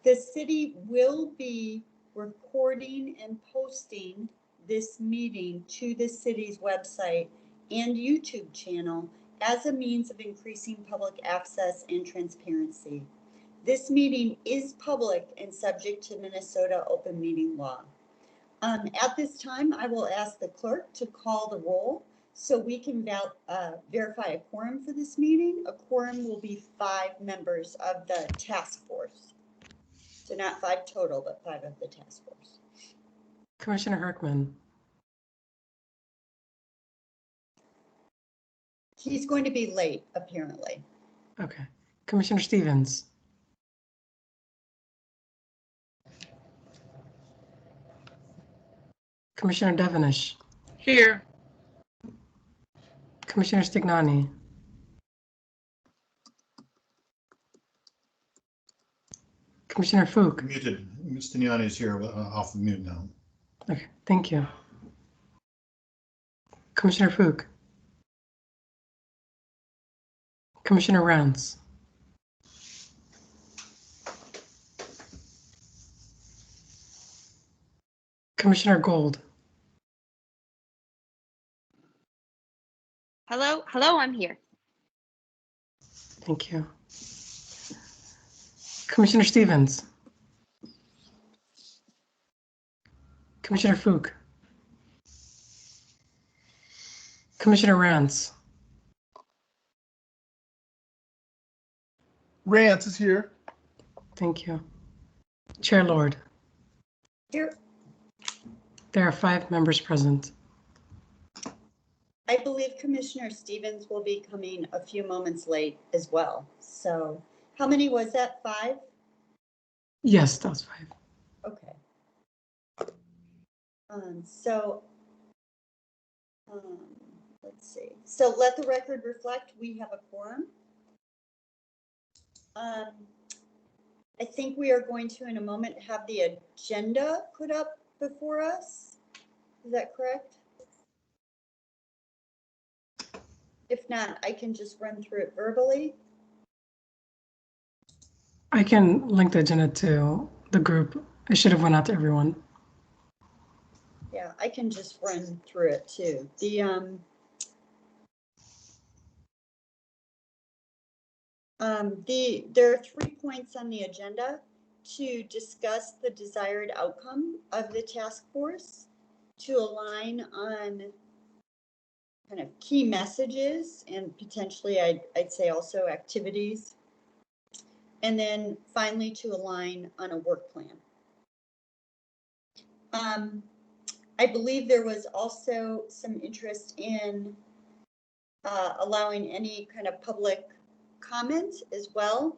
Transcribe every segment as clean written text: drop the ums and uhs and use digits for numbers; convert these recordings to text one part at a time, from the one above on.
The city will be recording and posting this meeting to the city's website and YouTube channel as a means of increasing public access and transparency. This meeting is public and subject to Minnesota open meeting law. At this time, I will ask the clerk to call the roll so we can verify a quorum for this meeting. A quorum will be 5 members of the task force. So not 5 total, but 5 of the task force. Commissioner Herkman. He's going to be late, apparently. Okay. Commissioner Stevens. Commissioner Devonish. Here. Commissioner Stignani. Commissioner Fook. Muted. Stignani is here, off mute now. Okay, thank you. Commissioner Fook. Commissioner Rounds. Commissioner Gold. Hello, I'm here. Thank you. Commissioner Stevens. Commissioner Fook. Commissioner Rance. Rance is here. Thank you. Chair Lord. Here, There are 5 members present. I believe Commissioner Stevens will be coming a few moments late as well. So how many was that? 5? Yes, that was 5. Okay. Let's see. So let the record reflect we have a quorum. I think we are going to, in a moment, have the agenda put up before us. Is that correct? If not, I can just run through it verbally. I can link the agenda to the group. It should have went out to everyone. Yeah, I can just run through it too. There are 3 points on the agenda to discuss the desired outcome of the task force, to align on kind of key messages and potentially I'd say also activities, and then finally to align on a work plan. I believe there was also some interest in allowing any kind of public comment as well,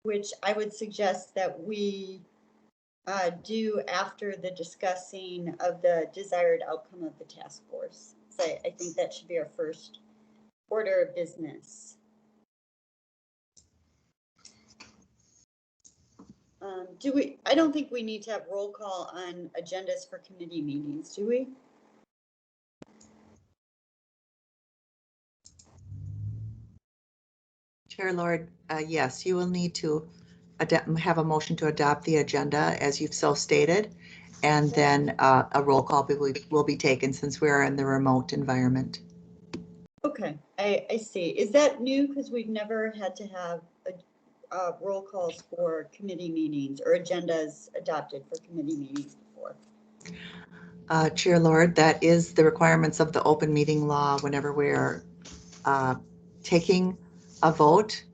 which I would suggest that we do after the discussing of the desired outcome of the task force. So I think that should be our first order of business. I don't think we need to have roll call on agendas for committee meetings, do we? Chair Lord, yes, you will need to have a motion to adopt the agenda as you've so stated, and then a roll call will be taken since we are in the remote environment. Okay, I see. Is that new? Because we've never had to have roll calls for committee meetings or agendas adopted for committee meetings before. Chair Lord, that is the requirements of the open meeting law whenever we're taking a vote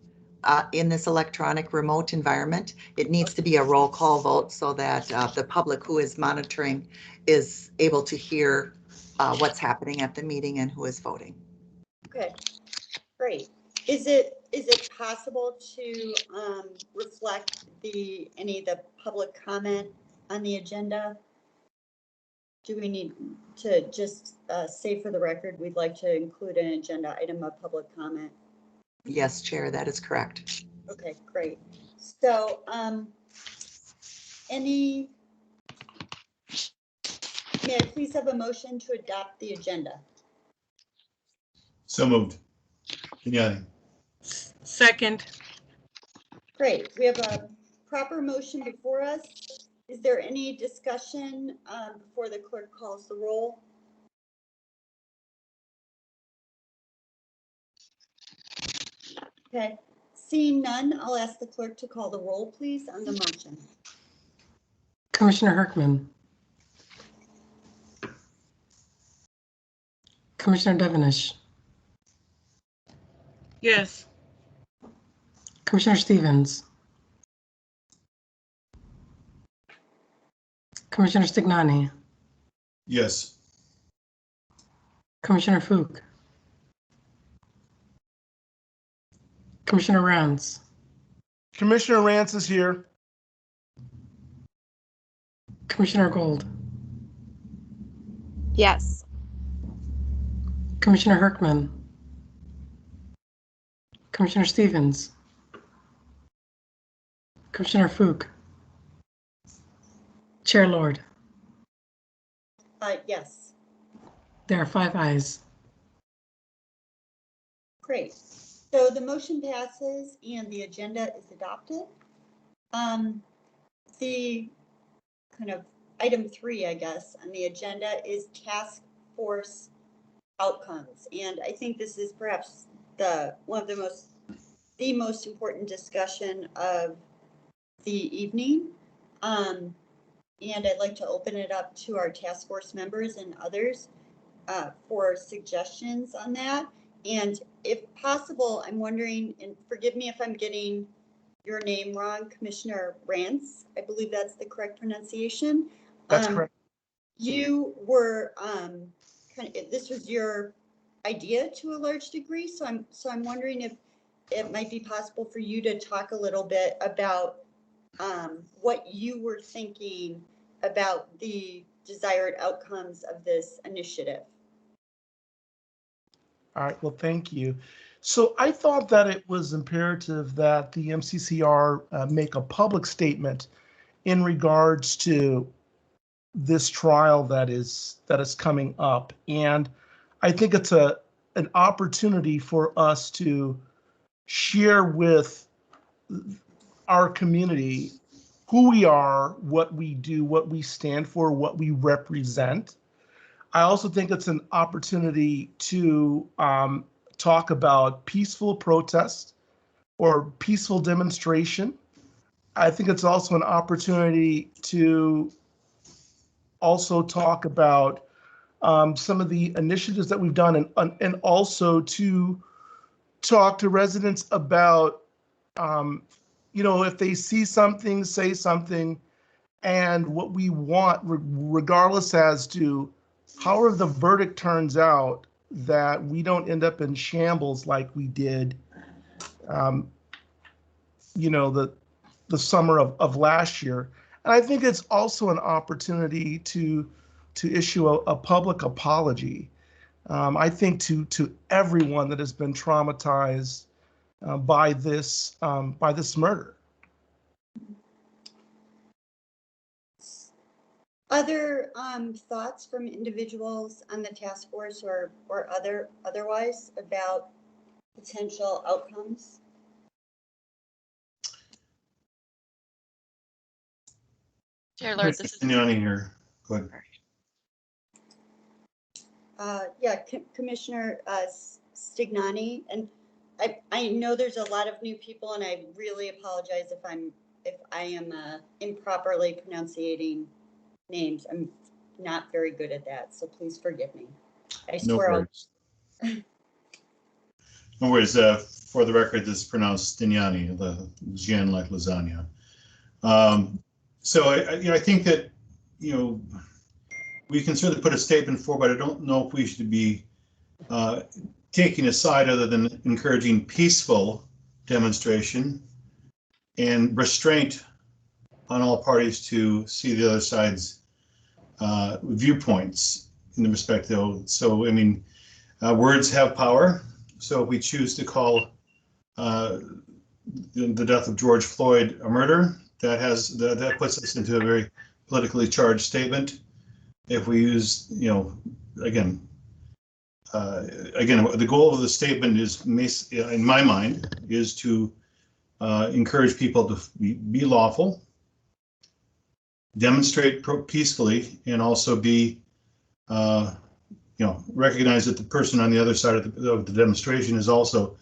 in this electronic remote environment. It needs to be a roll call vote so that the public who is monitoring is able to hear what's happening at the meeting and who is voting. Okay, great. Is it possible to reflect any of the public comment on the agenda? Do we need to just say for the record we'd like to include an agenda item of public comment? Yes, Chair, that is correct. Okay, great. So may I please have a motion to adopt the agenda? So moved. Stignani. Second. Great. We have a proper motion before us. Is there any discussion before the clerk calls the roll? Okay. Seeing none, I'll ask the clerk to call the roll, please, on the motion. Commissioner Herkman. Commissioner Devonish. Yes. Commissioner Stevens. Commissioner Stignani. Yes. Commissioner Fook. Commissioner Rance. Commissioner Rance is here. Commissioner Gold. Yes. Commissioner Herkman. Commissioner Stevens. Commissioner Fook. Chair Lord. Yes. There are 5 ayes. Great. So the motion passes and the agenda is adopted. The kind of item 3, I guess, on the agenda is task force outcomes. And I think this is perhaps one of the most important discussion of the evening. And I'd like to open it up to our task force members and others for suggestions on that. And if possible, I'm wondering, and forgive me if I'm getting your name wrong, Commissioner Rance, I believe that's the correct pronunciation. That's correct. You were this was your idea to a large degree, so I'm wondering if it might be possible for you to talk a little bit about what you were thinking about the desired outcomes of this initiative. All right, well, thank you. So I thought that it was imperative that the MCCR make a public statement in regards to this trial that is coming up. And I think it's an opportunity for us to share with our community who we are, what we do, what we stand for, what we represent. I also think it's an opportunity to talk about peaceful protest or peaceful demonstration. I think it's also an opportunity to also talk about some of the initiatives that we've done and also to talk to residents about, if they see something, say something, and what we want, regardless as to however the verdict turns out, that we don't end up in shambles like we did, the summer of last year. And I think it's also an opportunity to issue a public apology. I think to everyone that has been traumatized by this murder. Other thoughts from individuals on the task force or otherwise about potential outcomes? Chair Lord, this is Stignani here. Go ahead. Commissioner Stignani, and I know there's a lot of new people, and I really apologize if I am improperly pronouncing names. I'm not very good at that, so please forgive me. I No swear. worries. No worries. For the record, this is pronounced Stignani, the Gian like lasagna. So I think that, we can certainly put a statement forward, but I don't know if we should be taking a side other than encouraging peaceful demonstration and restraint on all parties to see the other side's viewpoints in the respect, though. So, words have power. So if we choose to call the death of George Floyd a murder, that puts us into a very politically charged statement. If we use, again, the goal of the statement is, in my mind, is to encourage people to be lawful, demonstrate peacefully, and also be, recognize that the person on the other side of the demonstration is also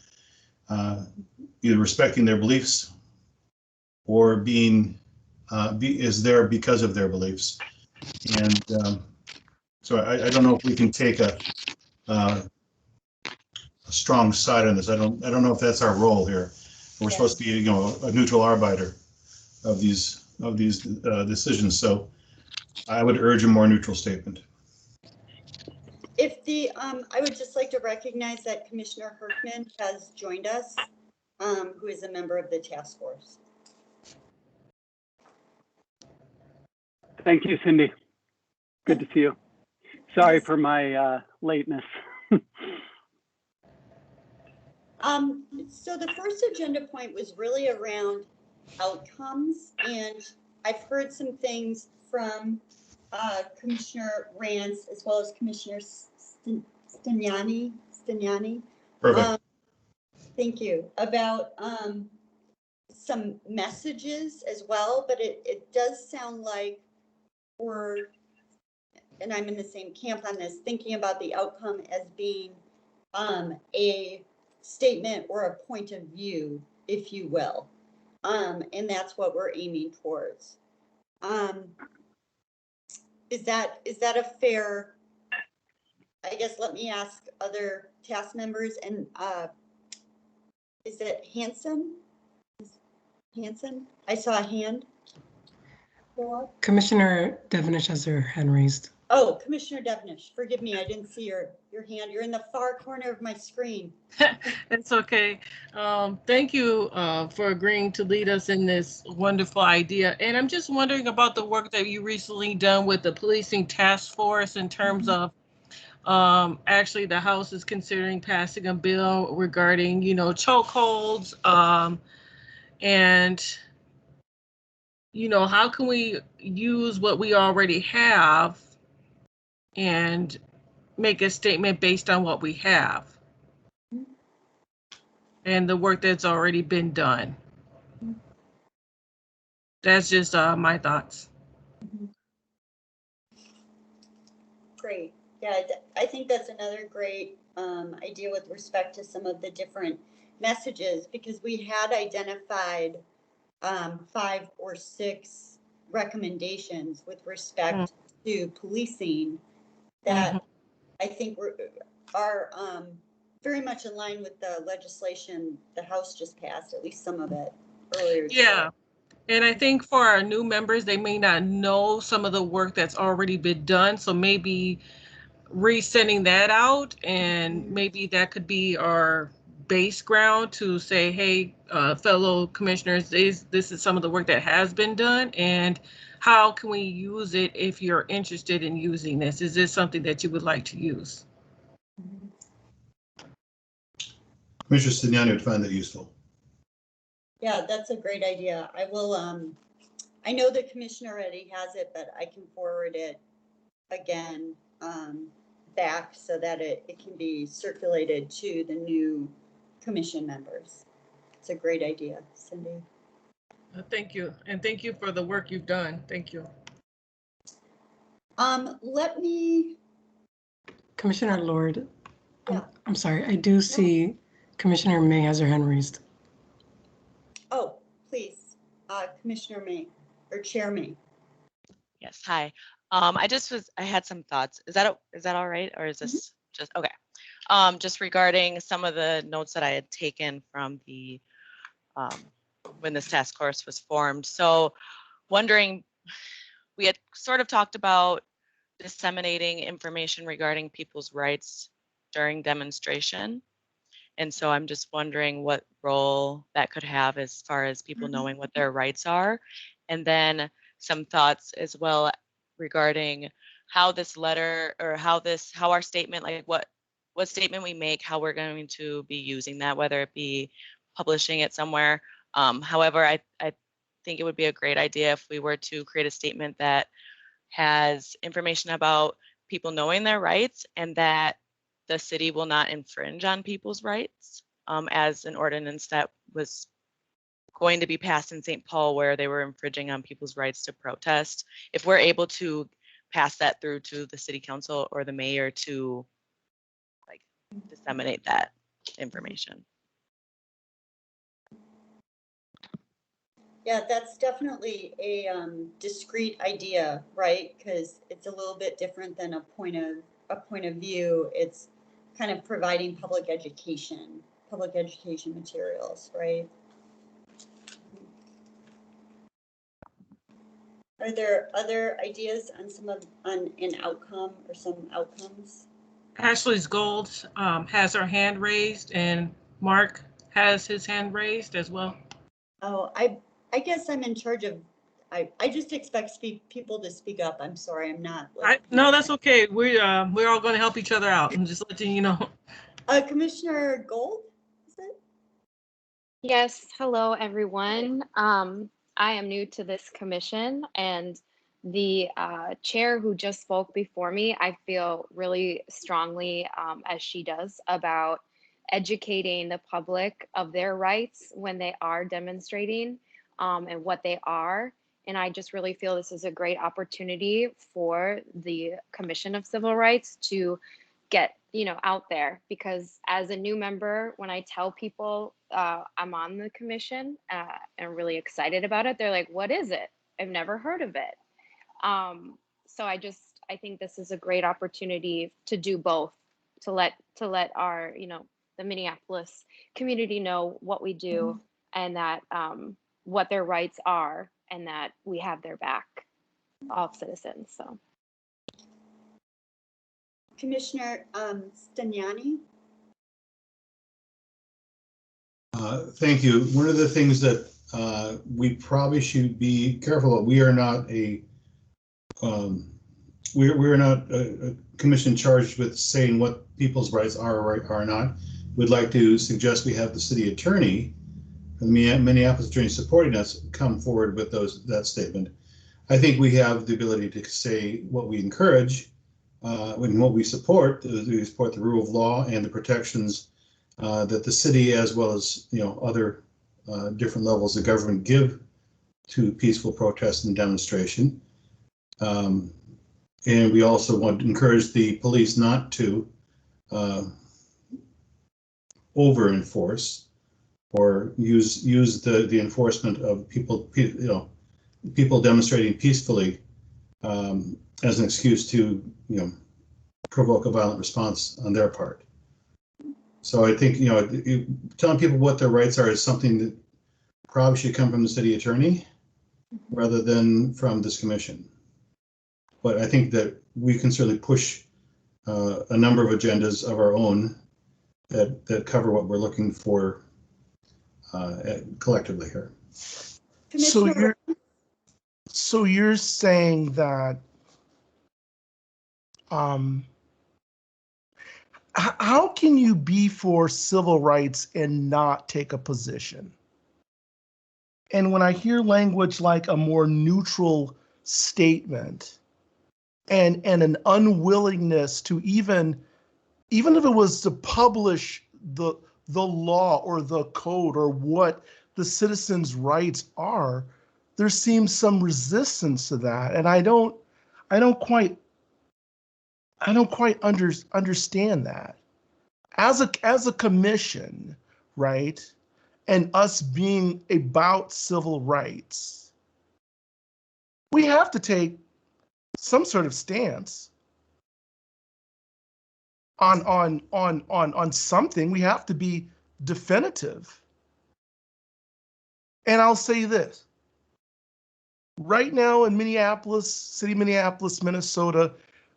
either respecting their beliefs or is there because of their beliefs. And so I don't know if we can take a strong side on this. I don't know if that's our role here. We're supposed to be, a neutral arbiter of these decisions. So I would urge a more neutral statement. If I would just like to recognize that Commissioner Herkman has joined us, who is a member of the task force. Thank you, Cindy. Good to see you. Sorry for my lateness. So the first agenda point was really around outcomes, and I've heard some things from Commissioner Rance as well as Commissioner Stignani. Perfect. Thank you. About some messages as well, but it does sound like we're, and I'm in the same camp on this, thinking about the outcome as being a statement or a point of view, if you will. And that's what we're aiming towards. Is that a fair, I guess, let me ask other task members, and is it Hanson? I saw a hand go up. Commissioner Devonish has her hand raised. Oh, Commissioner Devonish, forgive me, I didn't see your hand. You're in the far corner of my screen. It's okay. Thank you for agreeing to lead us in this wonderful idea. And I'm just wondering about the work that you recently done with the policing task force in terms of actually the House is considering passing a bill regarding, chokeholds, and how can we use what we already have and make a statement based on what we have and the work that's already been done. That's just my thoughts. Great. Yeah, I think that's another great idea with respect to some of the different messages, because we had identified 5 or 6 recommendations with respect to policing that I think are very much in line with the legislation the House just passed, at least some of it earlier today. Yeah. And I think for our new members, they may not know some of the work that's already been done. So maybe resending that out, and maybe that could be our base ground to say, hey, fellow commissioners, this is some of the work that has been done, and how can we use it if you're interested in using this? Is this something that you would like to use? Commissioner Stignani would find that useful. Yeah, that's a great idea. I will, I know the commissioner already has it, but I can forward it again back so that it can be circulated to the new commission members. It's a great idea, Cindy. Thank you. And thank you for the work you've done. Thank you. Let me. Commissioner Lord, Yeah. I'm sorry, I do see Commissioner May has her hand raised. Oh, please, Commissioner May, or Chair May. Yes, hi. I had some thoughts. Is that all right? Or is this just, okay. Just regarding some of the notes that I had taken from the, when this task force was formed. So wondering, we had sort of talked about disseminating information regarding people's rights during demonstration. And so I'm just wondering what role that could have as far as people knowing what their rights are. And then some thoughts as well regarding how this letter, or how our statement, like what statement we make, how we're going to be using that, whether it be publishing it somewhere. However, I think it would be a great idea if we were to create a statement that has information about people knowing their rights, and that the city will not infringe on people's rights, as an ordinance that was going to be passed in St. Paul where they were infringing on people's rights to protest, if we're able to pass that through to the city council or the mayor to like disseminate that information. Yeah, that's definitely a discrete idea, right? Because it's a little bit different than a point of view. It's kind of providing public education materials, right? Are there other ideas on an outcome or some outcomes? Ashley's Gold has her hand raised, and Mark has his hand raised as well. Oh, I guess I'm in charge of. I just expect people to speak up. I'm sorry, I'm not. No, that's okay. We're all going to help each other out. I'm just letting you know. Commissioner Gold, is it? Yes, hello everyone. I am new to this commission, and the chair who just spoke before me, I feel really strongly, as she does, about educating the public of their rights when they are demonstrating, and what they are. And I just really feel this is a great opportunity for the Commission of Civil Rights to get out there, because as a new member, when I tell people I'm on the commission and really excited about it, they're like, what is it? I've never heard of it. So I think this is a great opportunity to do both, to let our the Minneapolis community know what we do, and that what their rights are, and that we have their back, all citizens. So Commissioner Staniani? Thank you. One of the things that we probably should be careful of, we are not we're not a commission charged with saying what people's rights are or are not. We'd like to suggest we have the city attorney, the Minneapolis attorney supporting us, come forward with that statement. I think we have the ability to say what we encourage, and what we support. We support the rule of law and the protections that the city, as well as other different levels of government, give to peaceful protest and demonstration. And we also want to encourage the police not to over-enforce or use the enforcement of people demonstrating peacefully as an excuse to provoke a violent response on their part. So I think telling people what their rights are is something that probably should come from the city attorney rather than from this commission. But I think that we can certainly push a number of agendas of our own that cover what we're looking for collectively here. So you're saying that how can you be for civil rights and not take a position? And when I hear language like a more neutral statement and an unwillingness to even if it was to publish the law or the code or what the citizens' rights are, there seems some resistance to that. And I don't quite understand that. As a commission, right? And us being about civil rights, we have to take some sort of stance on something. We have to be definitive. And I'll say this. Right now in Minneapolis, Minnesota,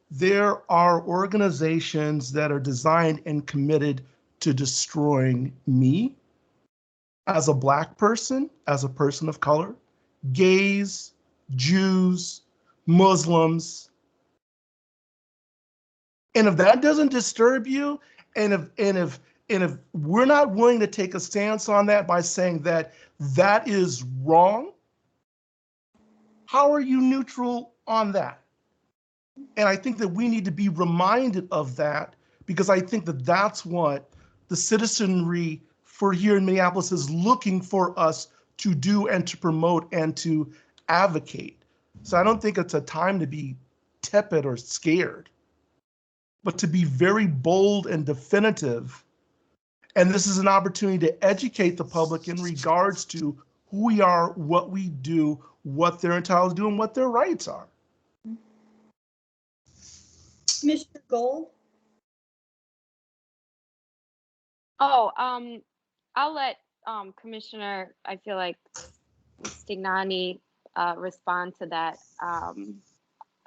there are organizations that are designed and committed to destroying me as a Black person, as a person of color, gays, Jews, Muslims. And if that doesn't disturb you, and if we're not willing to take a stance on that by saying that that is wrong, how are you neutral on that? And I think that we need to be reminded of that, because I think that that's what the citizenry for here in Minneapolis is looking for us to do and to promote and to advocate. So I don't think it's a time to be tepid or scared, but to be very bold and definitive. And this is an opportunity to educate the public in regards to who we are, what we do, what they're entitled to do, and what their rights are. Commissioner Gold? Oh, I'll let Commissioner, I feel like Stignani respond to that,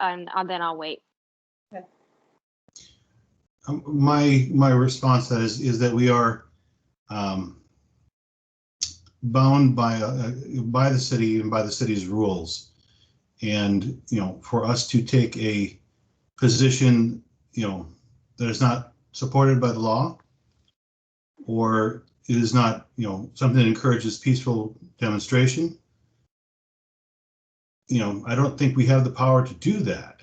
and then I'll wait. My response to that is that we are bound by the city and by the city's rules, and for us to take a position that is not supported by the law, or it is not something that encourages peaceful demonstration, I don't think we have the power to do that.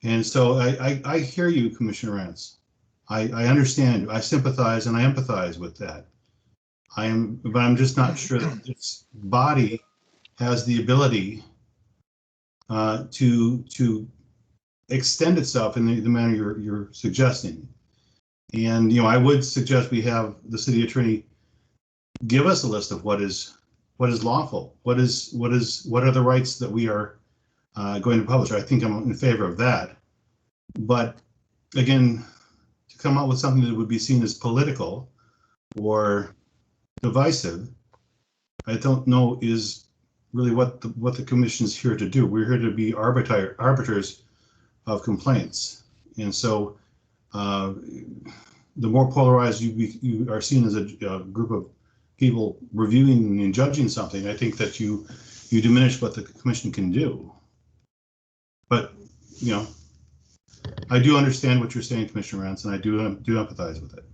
And so I hear you, Commissioner Rance. I understand. I sympathize and I empathize with that. But I'm just not sure that this body has the ability to extend itself in the manner you're suggesting. And I would suggest we have the city attorney give us a list of what is lawful, what are the rights that we are going to publish. I think I'm in favor of that. But again, to come out with something that would be seen as political or divisive, I don't know is really what the commission is here to do. We're here to be arbiters of complaints. And so the more polarized you are seen as a group of people reviewing and judging something, I think that you diminish what the commission can do. But I do understand what you're saying, Commissioner Rance, and I do empathize with it.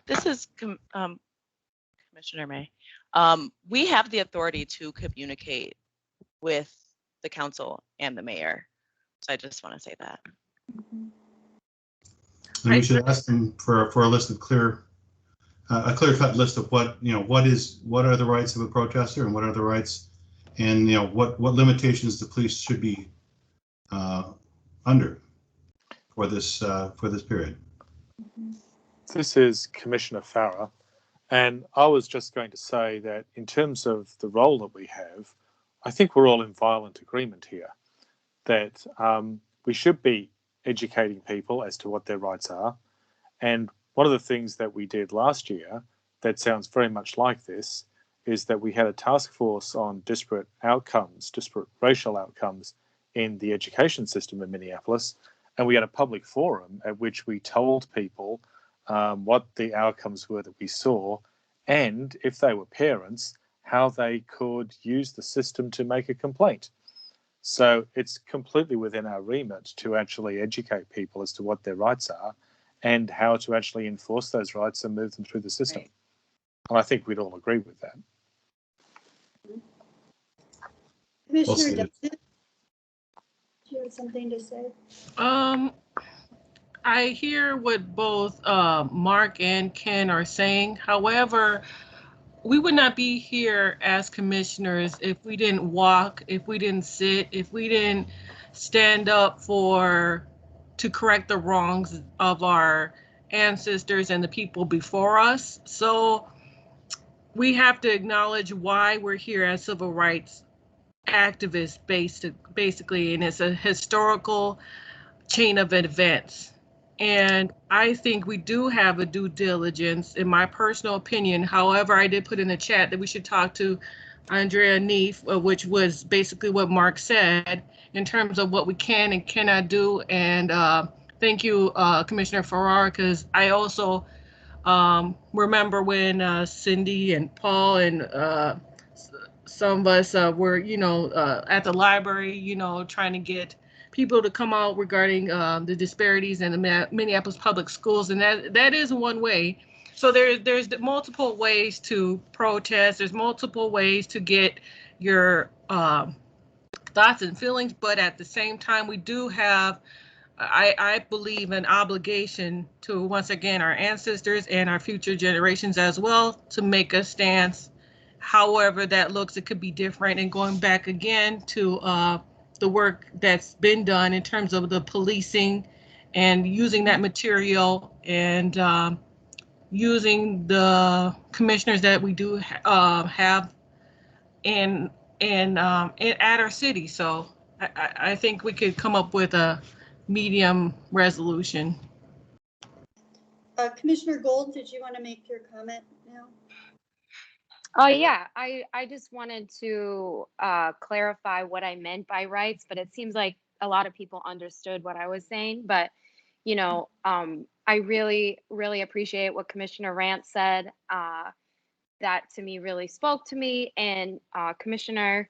This is Commissioner May. We have the authority to communicate with the council and the mayor. So I just want to say that. And we should ask them for a list of a clear-cut list of what are the rights of a protester and what are the rights, and what limitations the police should be under for this period. This is Commissioner Farrer, and I was just going to say that in terms of the role that we have, I think we're all in violent agreement here that we should be educating people as to what their rights are. And one of the things that we did last year that sounds very much like this is that we had a task force on disparate racial outcomes in the education system in Minneapolis. And we had a public forum at which we told people what the outcomes were that we saw, and if they were parents, how they could use the system to make a complaint. So it's completely within our remit to actually educate people as to what their rights are and how to actually enforce those rights and move them through the system. Right. And I think we'd all agree with that. Commissioner Dustin, do you have something to say? I hear what both Mark and Ken are saying. However, we would not be here as commissioners if we didn't walk, if we didn't sit, if we didn't stand up to correct the wrongs of our ancestors and the people before us. So we have to acknowledge why we're here as civil rights activists, basically, and it's a historical chain of events. And I think we do have a due diligence, in my personal opinion. However, I did put in the chat that we should talk to Andrea Neef, which was basically what Mark said in terms of what we can and cannot do. And thank you, Commissioner Farrar, because I also remember when Cindy and Paul and some of us were, at the library, trying to get people to come out regarding the disparities in the Minneapolis public schools, and that is one way. So there's multiple ways to protest. There's multiple ways to get your thoughts and feelings, but at the same time, we do have, I believe, an obligation to, once again, our ancestors and our future generations as well, to make a stance however that looks, it could be different. And going back again to the work that's been done in terms of the policing and using that material and using the commissioners that we do have in at our city. So I think we could come up with a medium resolution. Commissioner Gold, did you want to make your comment now? Oh yeah, I just wanted to clarify what I meant by rights, but it seems like a lot of people understood what I was saying. But you know, I really appreciate what Commissioner Rant said. That to me really spoke to me, and Commissioner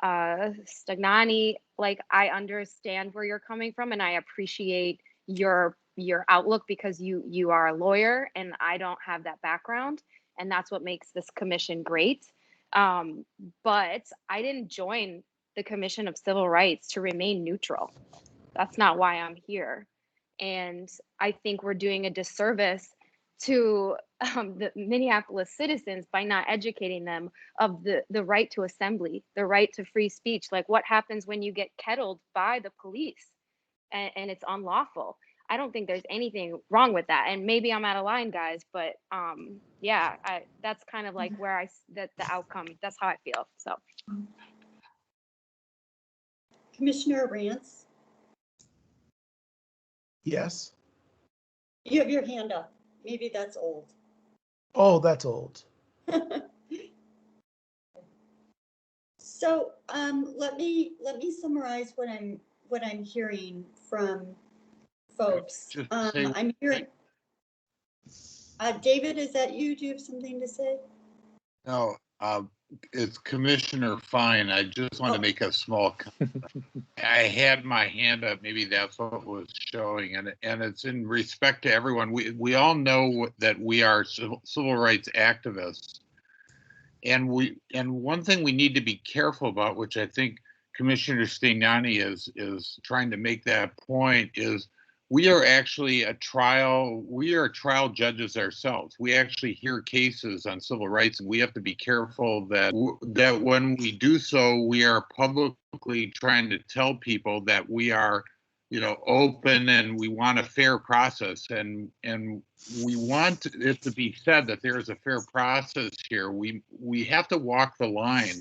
Stagnani, like I understand where you're coming from, and I appreciate your outlook because you are a lawyer, and I don't have that background, and that's what makes this commission great. But I didn't join the Commission of Civil Rights to remain neutral. That's not why I'm here. And I think we're doing a disservice to the Minneapolis citizens by not educating them of the right to assembly, the right to free speech. Like what happens when you get kettled by the police and it's unlawful. I don't think there's anything wrong with that. And maybe I'm out of line, guys, but yeah, that's kind of like where the outcome, that's how I feel. So. Commissioner Rance? Yes. You have your hand up. Maybe that's old. Oh, that's old. So let me summarize what I'm hearing from folks. I'm hearing. David, is that you? Do you have something to say? No, it's Commissioner Fine. I just want to make a small comment. I had my hand up. Maybe that's what was showing, and it's in respect to everyone. We all know that we are civil rights activists, and one thing we need to be careful about, which I think Commissioner Stagnani is trying to make that point, is we are trial judges ourselves. We actually hear cases on civil rights, and we have to be careful that when we do so, we are publicly trying to tell people that we are, open and we want a fair process, and we want it to be said that there is a fair process here. We have to walk the line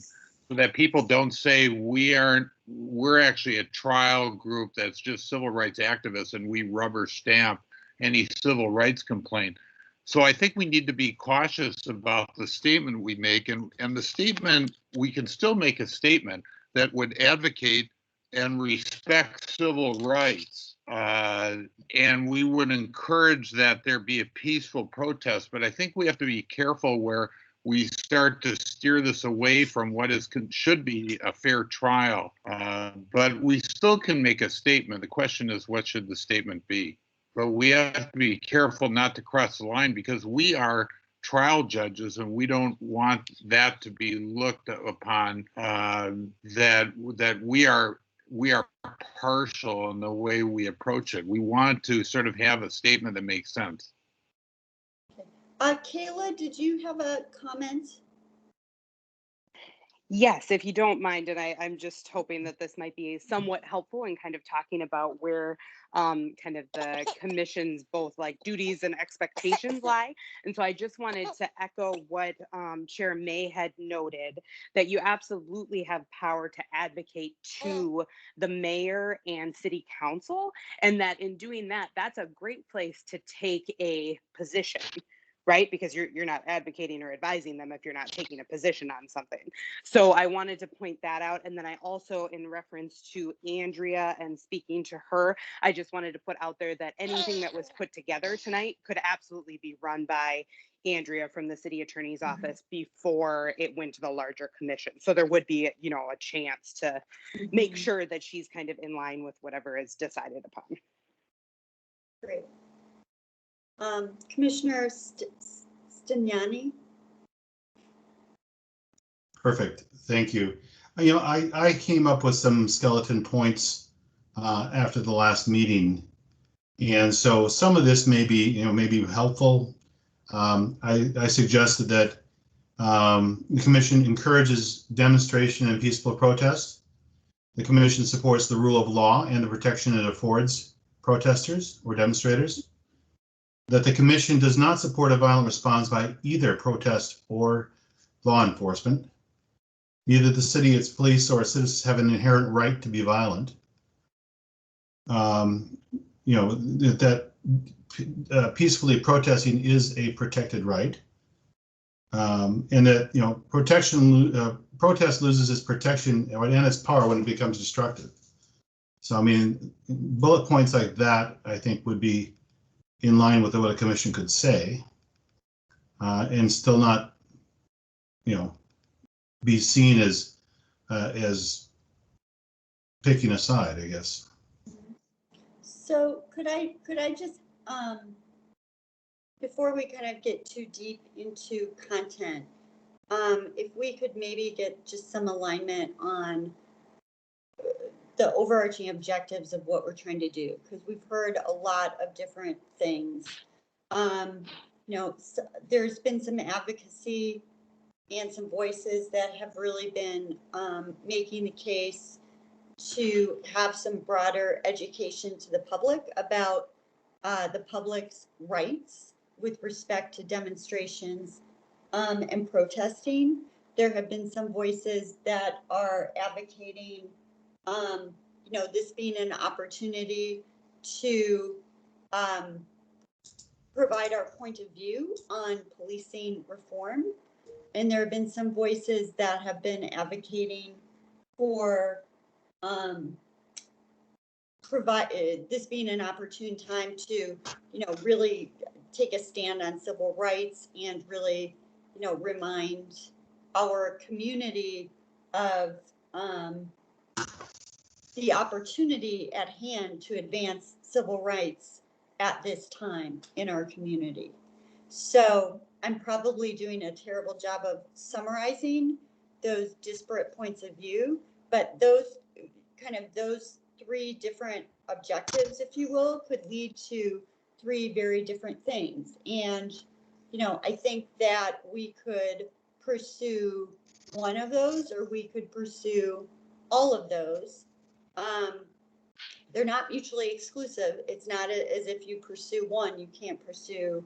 so that people don't say we're actually a trial group that's just civil rights activists and we rubber stamp any civil rights complaint. So I think we need to be cautious about the statement we make, and the statement, we can still make a statement that would advocate and respect civil rights. And we would encourage that there be a peaceful protest, but I think we have to be careful where we start to steer this away from what should be a fair trial. But we still can make a statement. The question is, what should the statement be? But we have to be careful not to cross the line, because we are trial judges and we don't want that to be looked upon, that we are partial in the way we approach it. We want to sort of have a statement that makes sense. Kayla, did you have a comment? Yes, if you don't mind, and I'm just hoping that this might be somewhat helpful in kind of talking about where kind of the commission's both like duties and expectations lie. And so I just wanted to echo what Chair May had noted, that you absolutely have power to advocate to the mayor and city council, and that in doing that, that's a great place to take a position. Right? Because you're not advocating or advising them if you're not taking a position on something. So I wanted to point that out. And then I also, in reference to Andrea and speaking to her, I just wanted to put out there that anything that was put together tonight could absolutely be run by Andrea from the city attorney's office before it went to the larger commission. So there would be, a chance to make sure that she's kind of in line with whatever is decided upon. Great. Commissioner Stagnani. Perfect. Thank you. I came up with some skeleton points after the last meeting, and so some of this may be helpful. I suggested that The commission encourages demonstration and peaceful protest. The commission supports the rule of law and the protection it affords protesters or demonstrators. That the commission does not support a violent response by either protest or law enforcement. Neither the city, its police, or its citizens have an inherent right to be violent. You know, that peacefully protesting is a protected right. And that, you know, protest loses its protection and its power when it becomes destructive. So, I mean, bullet points like that, I think, would be in line with what a commission could say, and still not, you know, be seen as picking a side, I guess. So could I just, before we kind of get too deep into content, if we could maybe get just some alignment on the overarching objectives of what we're trying to do, because we've heard a lot of different things. You know, so there's been some advocacy and some voices that have really been making the case to have some broader education to the public about the public's rights with respect to demonstrations and protesting. There have been some voices that are advocating, you know, this being an opportunity to provide our point of view on policing reform. And there have been some voices that have been advocating for this being an opportune time to, you know, really take a stand on civil rights and really, you know, remind our community of the opportunity at hand to advance civil rights at this time in our community. So I'm probably doing a terrible job of summarizing those disparate points of view, but those three different objectives, if you will, could lead to three very different things. And, you know, I think that we could pursue one of those, or we could pursue all of those. They're not mutually exclusive. It's not as if you pursue one, you can't pursue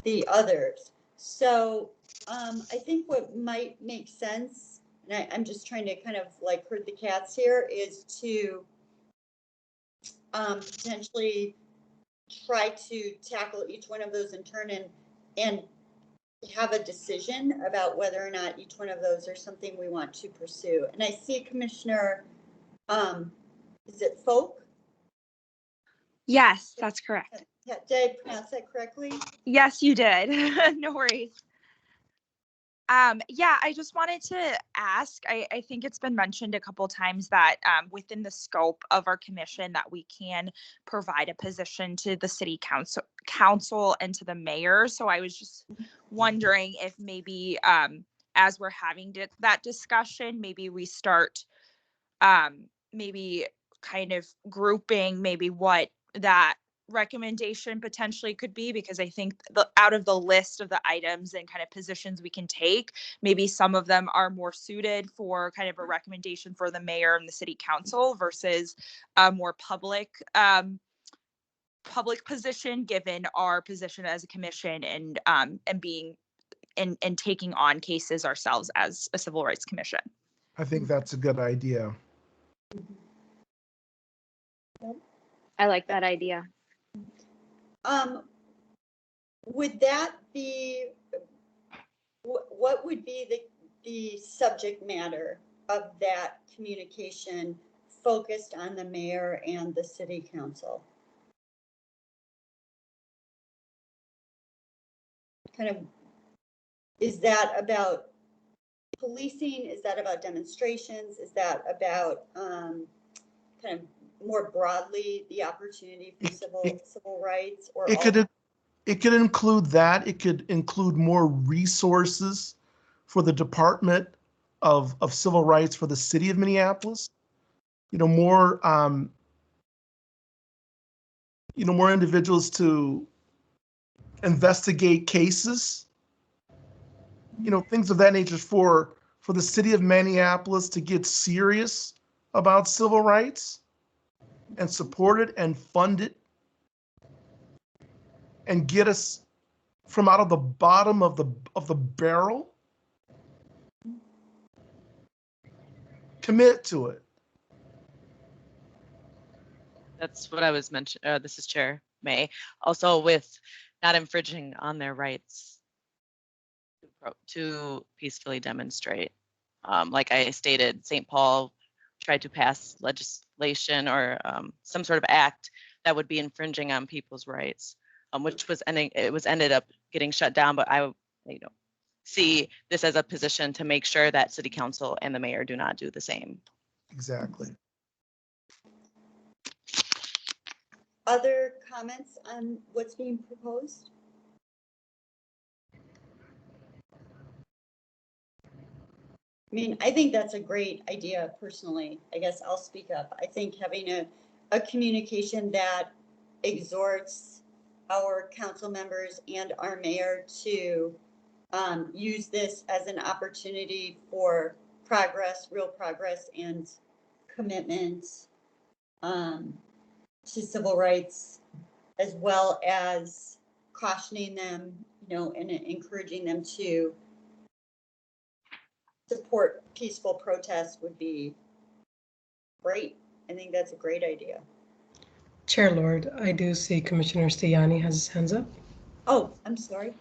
the others. So I think what might make sense, and I'm just trying to kind of like herd the cats here, is to potentially try to tackle each one of those in turn and have a decision about whether or not each one of those are something we want to pursue. And I see Commissioner, is it Folk? Yes, that's correct. Did I pronounce that correctly? Yes, you did. No worries. Yeah, I just wanted to ask, I think it's been mentioned a couple times that within the scope of our commission that we can provide a position to the city council and to the mayor. So I was just wondering if maybe as we're having that discussion, maybe we start maybe kind of grouping maybe what that recommendation potentially could be, because I think out of the list of the items and kind of positions we can take, maybe some of them are more suited for kind of a recommendation for the mayor and the city council versus a more public position, given our position as a commission and being and taking on cases ourselves as a civil rights commission. I think that's a good idea. I like that idea. Would that be, what would be the subject matter of that communication focused on the mayor and the city council? Kind of, is that about policing? Is that about demonstrations? Is that about kind of more broadly the opportunity for civil rights? Or it could include that. It could include more resources for the Department of Civil Rights for the city of Minneapolis. You know, more more individuals to investigate cases. things of that nature for the city of Minneapolis to get serious about civil rights and support it and fund it and get us from out of the bottom of the barrel. Commit to it. That's what I was mentioning. This is Chair May. Also with not infringing on their rights to peacefully demonstrate. Like I stated, St. Paul tried to pass legislation or some sort of act that would be infringing on people's rights, which was ended up getting shut down. But I, see this as a position to make sure that City Council and the mayor do not do the same. Exactly. Other comments on what's being proposed? I mean, I think that's a great idea personally. I guess I'll speak up. I think having a communication that exhorts our council members and our mayor to use this as an opportunity for progress, real progress, and commitment to civil rights, as well as cautioning them, and encouraging them to support peaceful protests would be great. I think that's a great idea. Chair Lord, I do see Commissioner Stiani has his hands up. Oh, I'm sorry.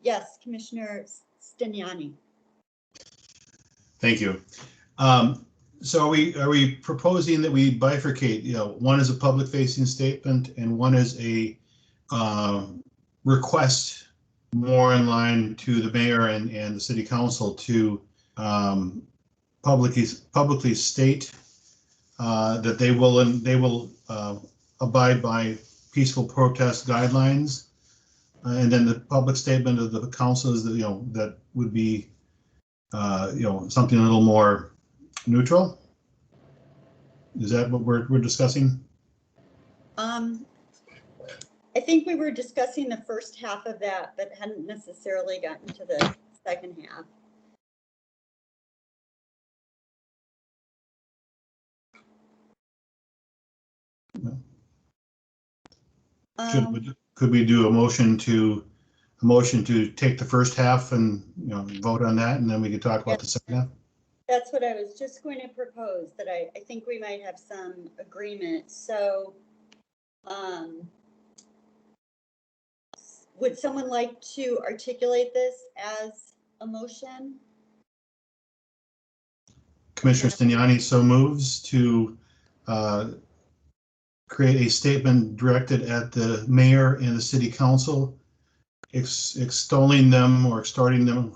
Yes, Commissioner Stignani. Thank you. So are we proposing that we bifurcate? One is a public facing statement and one is a request more in line to the mayor and the city council to publicly state that they will abide by peaceful protest guidelines, and then the public statement of the council is that that would be something a little more neutral. Is that what we're discussing? I think we were discussing the first half of that, but hadn't necessarily gotten to the second half. Could we do a motion to take the first half and vote on that, and then we could talk about the second half? That's what I was just going to propose, that I think we might have some agreement. So would someone like to articulate this as a motion? Commissioner Stignani so moves to create a statement directed at the mayor and the city council, extolling them or exhorting them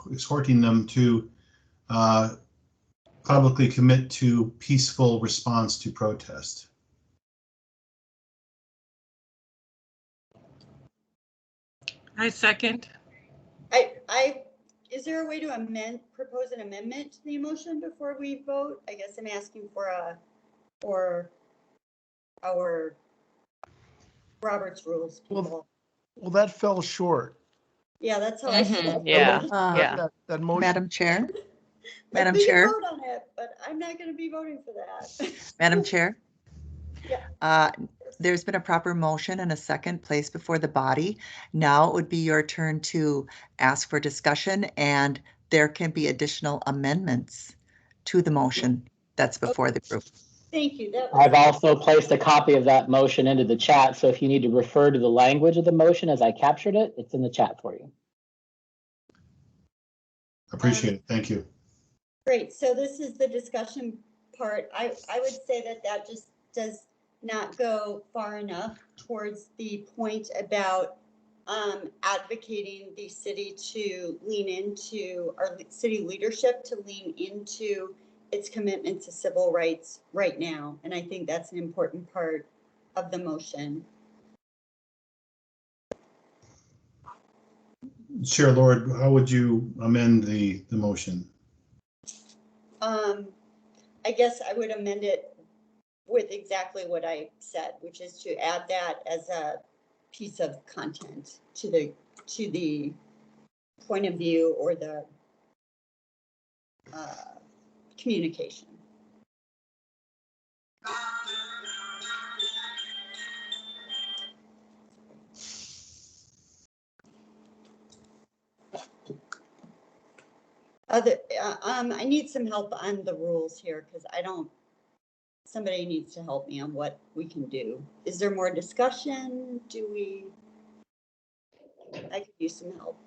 to publicly commit to peaceful response to protest. I second. Is there a way to propose an amendment to the motion before we vote? I guess I'm asking for our Robert's rules people. Well, that fell short. Yeah, that's how I feel. Yeah. That motion. Madam Chair. Madam We can Chair. vote on it, but I'm not going to be voting for that. Madam Chair. Yeah. There's been a proper motion and a second placed before the body. Now it would be your turn to ask for discussion, and there can be additional amendments to the motion that's before the group. Thank you. I've also placed a copy of that motion into the chat, so if you need to refer to the language of the motion as I captured it, it's in the chat for you. Appreciate it. Thank you. Great. So this is the discussion part. I would say that just does not go far enough towards the point about advocating the city to lean into, our city leadership to lean into its commitment to civil rights right now. And I think that's an important part of the motion. Chair Lord, how would you amend the motion? I guess I would amend it with exactly what I said, which is to add that as a piece of content to the point of view or the communication. I need some help on the rules here because somebody needs to help me on what we can do. Is there more discussion? I could use some help.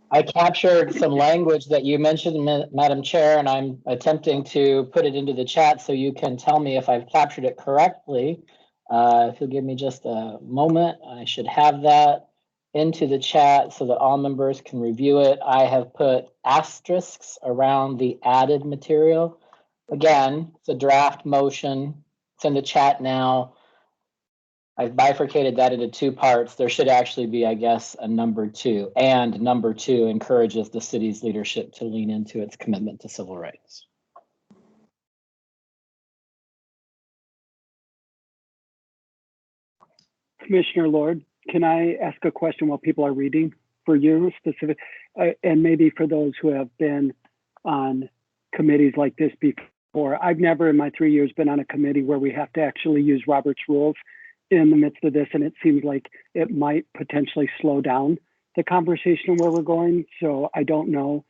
I captured some language that you mentioned, Madam Chair, and I'm attempting to put it into the chat so you can tell me if I've captured it correctly. If you'll give me just a moment, I should have that into the chat so that all members can review it. I have put asterisks around the added material. Again, it's a draft motion. It's in the chat now. I've bifurcated that into two parts. There should actually be, I guess, a number 2. And number 2 encourages the city's leadership to lean into its commitment to civil rights. Commissioner Lord, can I ask a question while people are reading for you specific, and maybe for those who have been on committees like this before? I've never in my 3 years been on a committee where we have to actually use Robert's rules in the midst of this, and it seems like it might potentially slow down the conversation where we're going. So I don't know.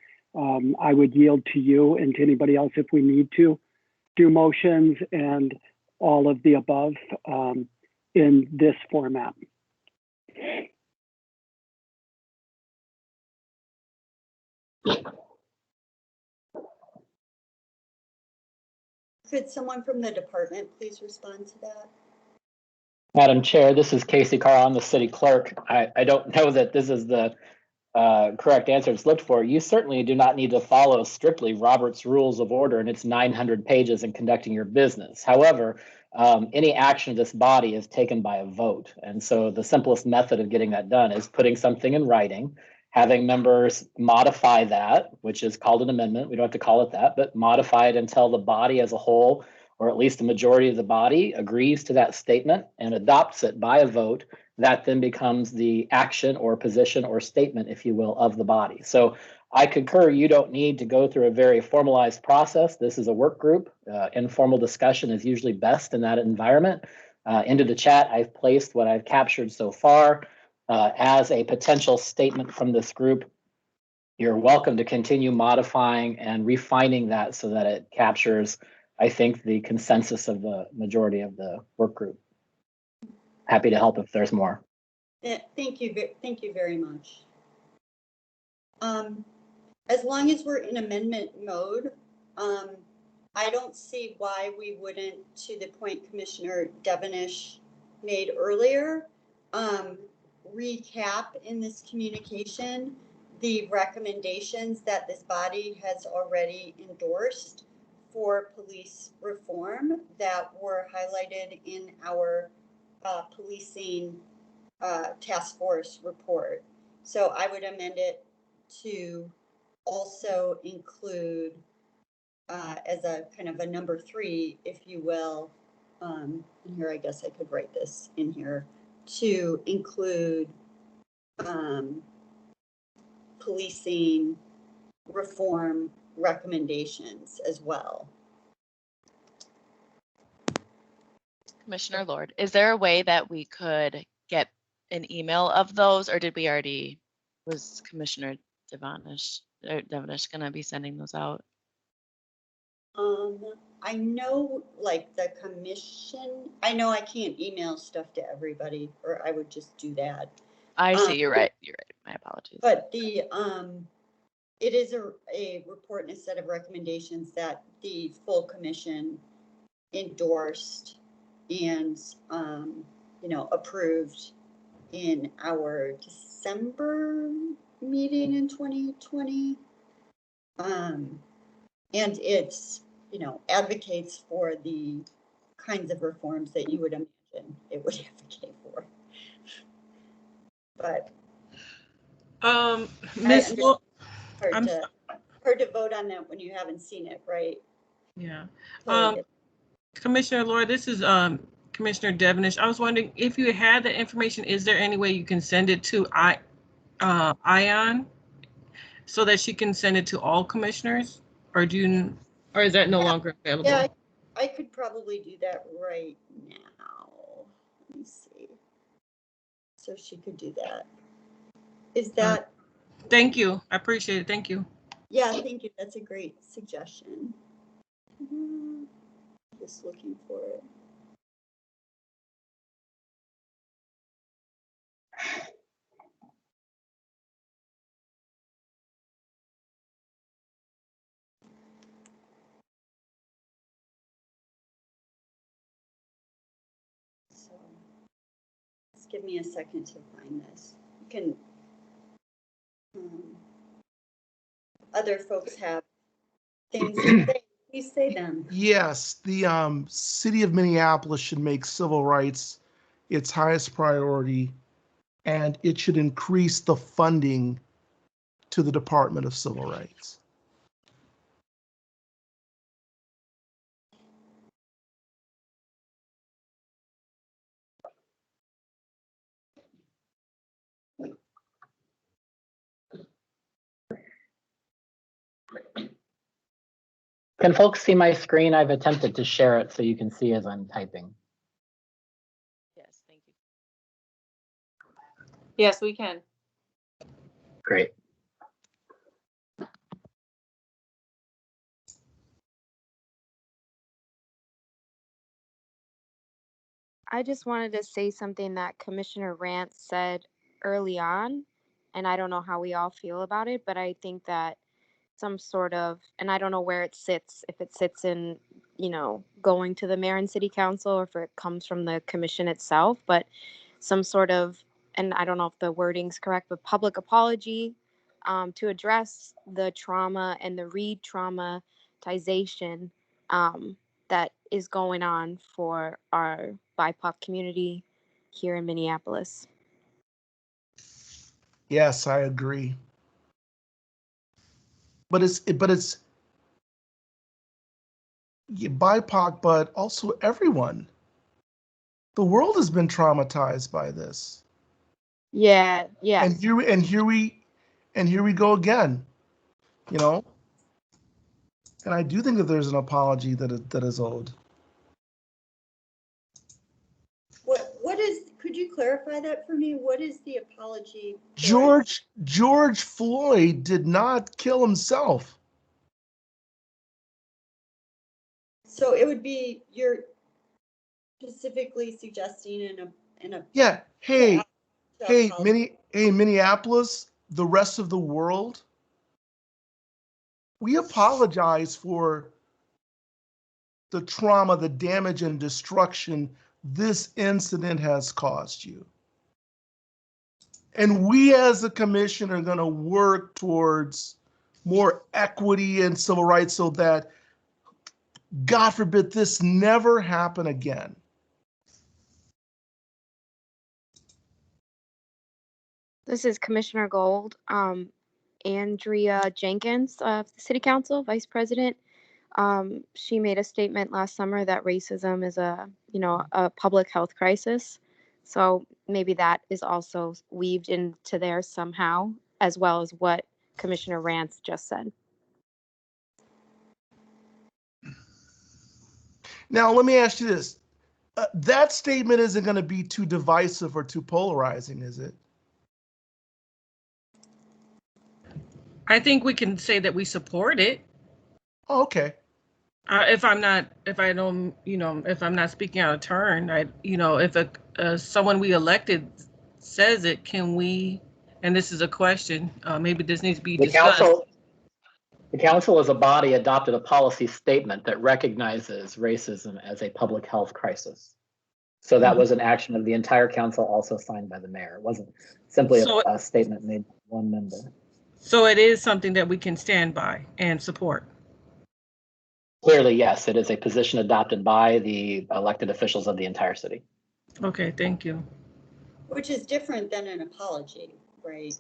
I would yield to you and to anybody else if we need to do motions and all of the above in this format. Could someone from the department please respond to that? Madam Chair, this is Casey Carl. I'm the city clerk. I don't know that this is the correct answer it's looked for. You certainly do not need to follow strictly Robert's Rules of Order and its 900 pages in conducting your business. However, any action of this body is taken by a vote. And so the simplest method of getting that done is putting something in writing, having members modify that, which is called an amendment. We don't have to call it that, but modify it until the body as a whole, or at least the majority of the body, agrees to that statement and adopts it by a vote. That then becomes the action or position or statement, if you will, of the body. So I concur, you don't need to go through a very formalized process. This is a work group. Informal discussion is usually best in that environment. Into the chat, I've placed what I've captured so far as a potential statement from this group. You're welcome to continue modifying and refining that so that it captures, I think, the consensus of the majority of the work group. Happy to help if there's more. Thank you very much. As long as we're in amendment mode, I don't see why we wouldn't, to the point Commissioner Devenish made earlier, recap in this communication the recommendations that this body has already endorsed for police reform that were highlighted in our policing task force report. So I would amend it to also include as a kind of a number 3, if you will, and here I guess I could write this in here, to include policing reform recommendations as well. Commissioner Lord, is there a way that we could get an email of those, or did we already, was Commissioner Devenish going to be sending those out? I know, like the commission, I know I can't email stuff to everybody, or I would just do that. I see, you're right, my apologies. But the, it is a report and a set of recommendations that the full commission endorsed and, you know, approved in our December meeting in 2020. And it's, you know, advocates for the kinds of reforms that you would imagine it would advocate for. But Ms. Lord, hard to vote on that when you haven't seen it, right? Yeah. Totally Commissioner Lord, this is Commissioner Devenish. I was wondering if you had the information, is there any way you can send it to ION so that she can send it to all commissioners? Or or is that no longer available? Yeah, I could probably do that right now. Let me see. So she could do that. Is that? Thank you. I appreciate it. Thank you. Yeah, thank you. That's a great suggestion. Just looking for it. So, just give me a second to find this. You can. Other folks have things to say. Please say them. Yes, the city of Minneapolis should make civil rights its highest priority, and it should increase the funding to the Department of Civil Rights. Can folks see my screen? I've attempted to share it so you can see as I'm typing. Yes, thank you. Yes, we can. Great. I just wanted to say something that Commissioner Rance said early on, and I don't know how we all feel about it, but I think that some sort of, and I don't know where it sits, if it sits in, going to the mayor and city council, or if it comes from the commission itself, but some sort of, and I don't know if the wording's correct, but public apology to address the trauma and the re-traumatization that is going on for our BIPOC community here in Minneapolis. Yes, I agree. But it's BIPOC, but also everyone. The world has been traumatized by this. Yeah, yeah. And here we go again. And I do think that there's an apology that is owed. What is, could you clarify that for me? What is the apology? George Floyd did not kill himself. So it would be, you're specifically suggesting in a Yeah. Hey, Minneapolis, the rest of the world, we apologize for the trauma, the damage, and destruction this incident has caused you. And we as a commission are going to work towards more equity and civil rights so that, God forbid, this never happen again. This is Commissioner Gold. Andrea Jenkins of the City Council, Vice President. She made a statement last summer that racism is a public health crisis. So maybe that is also weaved into there somehow, as well as what Commissioner Rance just said. Now, let me ask you this. That statement isn't going to be too divisive or too polarizing, is it? I think we can say that we support it. Oh, okay. If I'm not speaking out of turn, if someone we elected says it, can we, and this is a question, maybe this needs to be discussed. The council as a body adopted a policy statement that recognizes racism as a public health crisis. So that was an action of the entire council, also signed by the mayor. It wasn't simply a statement made by one member. So it is something that we can stand by and support. Clearly, yes, it is a position adopted by the elected officials of the entire city. Okay, thank you. Which is different than an apology, right?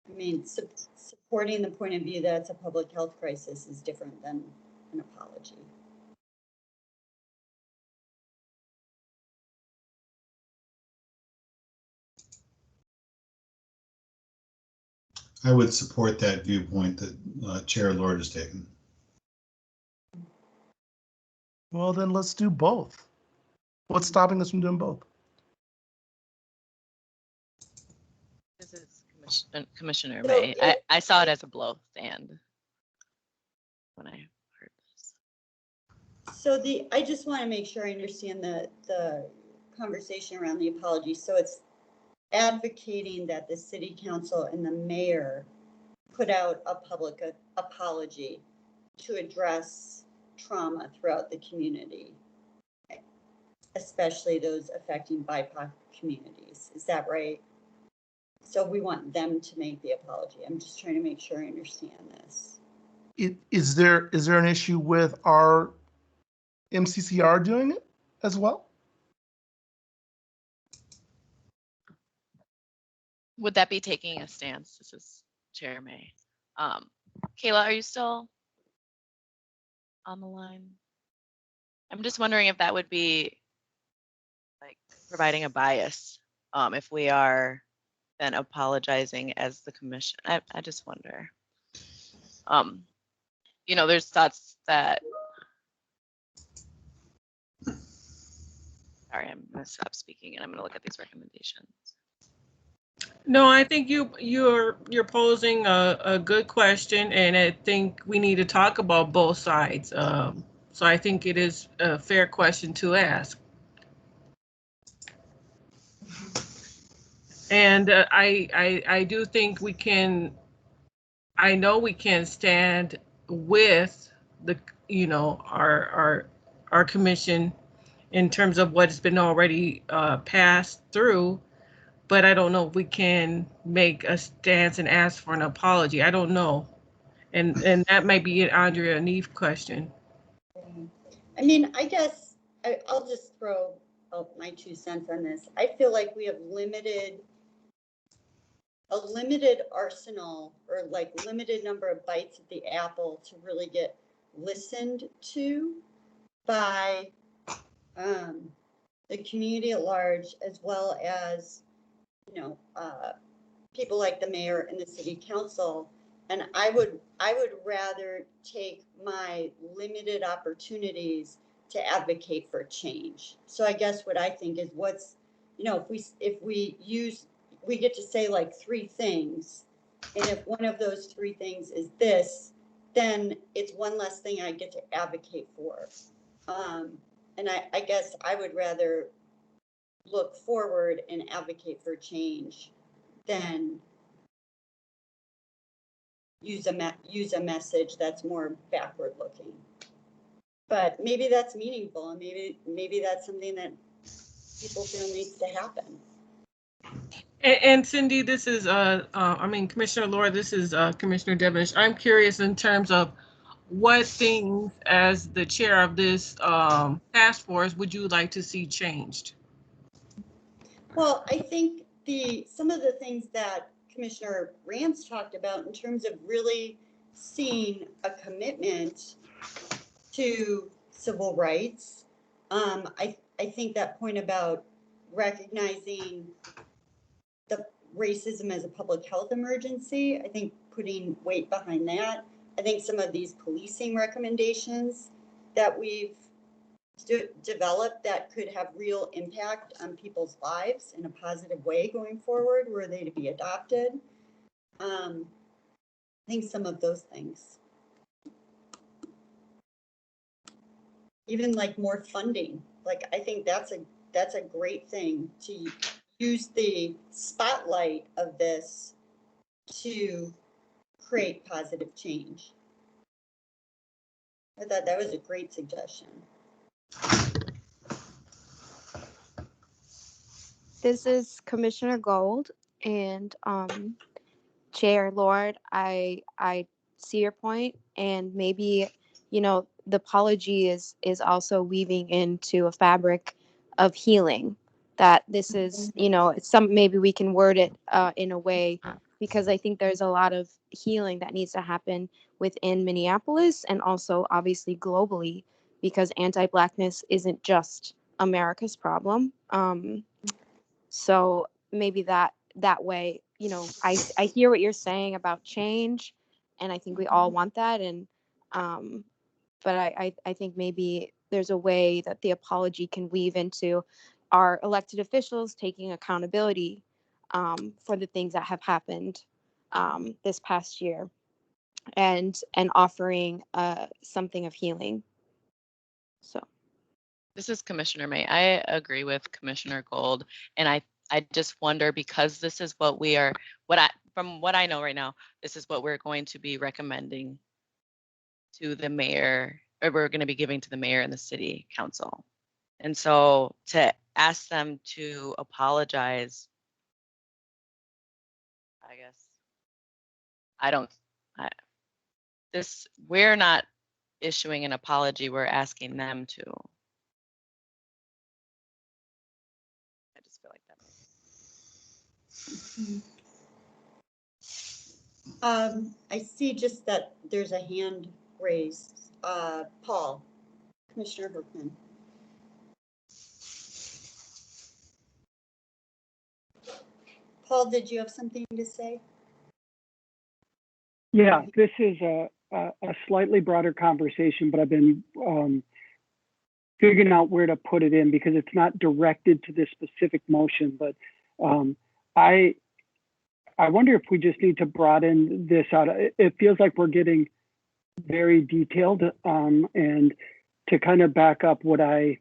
I mean, supporting the point of view that it's a public health crisis is different than an apology. I would support that viewpoint that Chair Lord has taken. Well, then let's do both. What's stopping us from doing both? This is Commissioner So May. I saw it as a blow stand when I heard this. So I just want to make sure I understand the conversation around the apology. So it's advocating that the city council and the mayor put out a public apology to address trauma throughout the community, especially those affecting BIPOC communities. Is that right? So we want them to make the apology. I'm just trying to make sure I understand this. Is there an issue with our MCCR doing it as well? Would that be taking a stance? This is Chair May. Kayla, are you still on the line? I'm just wondering if that would be like providing a bias, if we are then apologizing as the commission. I just wonder. There's thoughts that. Sorry, I'm gonna stop speaking and I'm gonna look at these recommendations. No, I think you're posing a good question, and I think we need to talk about both sides. So I think it is a fair question to ask. And I do think we can. I know we can stand with the our commission in terms of what's been already passed through. But I don't know if we can make a stance and ask for an apology. I don't know. And that might be an Andrea Neef question. I mean, I guess I'll just throw out my 2 cents on this. I feel like we have a limited arsenal, or like limited number of bites at the apple to really get listened to by the community at large, as well as people like the mayor and the city council. And I would rather take my limited opportunities to advocate for change. So I guess what I think is if we get to say like 3 things, and if one of those 3 things is this, then it's one less thing I get to advocate for. And I guess I would rather look forward and advocate for change than use a message that's more backward looking. But maybe that's meaningful, and maybe that's something that people feel needs to happen. And Cindy, this is Commissioner Lord, this is Commissioner Devonish. I'm curious in terms of what things, as the chair of this task force, would you like to see changed? Well, I think some of the things that Commissioner Rance talked about in terms of really seeing a commitment to civil rights. I think that point about recognizing the racism as a public health emergency, I think putting weight behind that. I think some of these policing recommendations that we've developed that could have real impact on people's lives in a positive way going forward, were they to be adopted. I think some of those things. Even like more funding. Like, I think that's a great thing, to use the spotlight of this to create positive change. I thought that was a great suggestion. This is Commissioner Gold, and Chair Lord, I see your point, and maybe the apology is also weaving into a fabric of healing. That this is maybe we can word it in a way, because I think there's a lot of healing that needs to happen within Minneapolis and also obviously globally, because anti-Blackness isn't just America's problem. So maybe that way you know, I hear what you're saying about change, and I think we all want that. And but I think maybe there's a way that the apology can weave into our elected officials taking accountability for the things that have happened this past year, and offering something of healing. So. This is Commissioner May. I agree with Commissioner Gold, and I just wonder, because this is what we are, from what I know right now, this is what we're going to be recommending to the mayor, or we're going to be giving to the mayor and the city council. And so to ask them to apologize, I guess, we're not issuing an apology, we're asking them to. I just feel like that. I see just that there's a hand raised. Paul, Commissioner Herkman. Paul, did you have something to say? Yeah, this is a slightly broader conversation, but I've been figuring out where to put it in because it's not directed to this specific motion. But I wonder if we just need to broaden this out. It feels like we're getting very detailed, and to kind of back up when I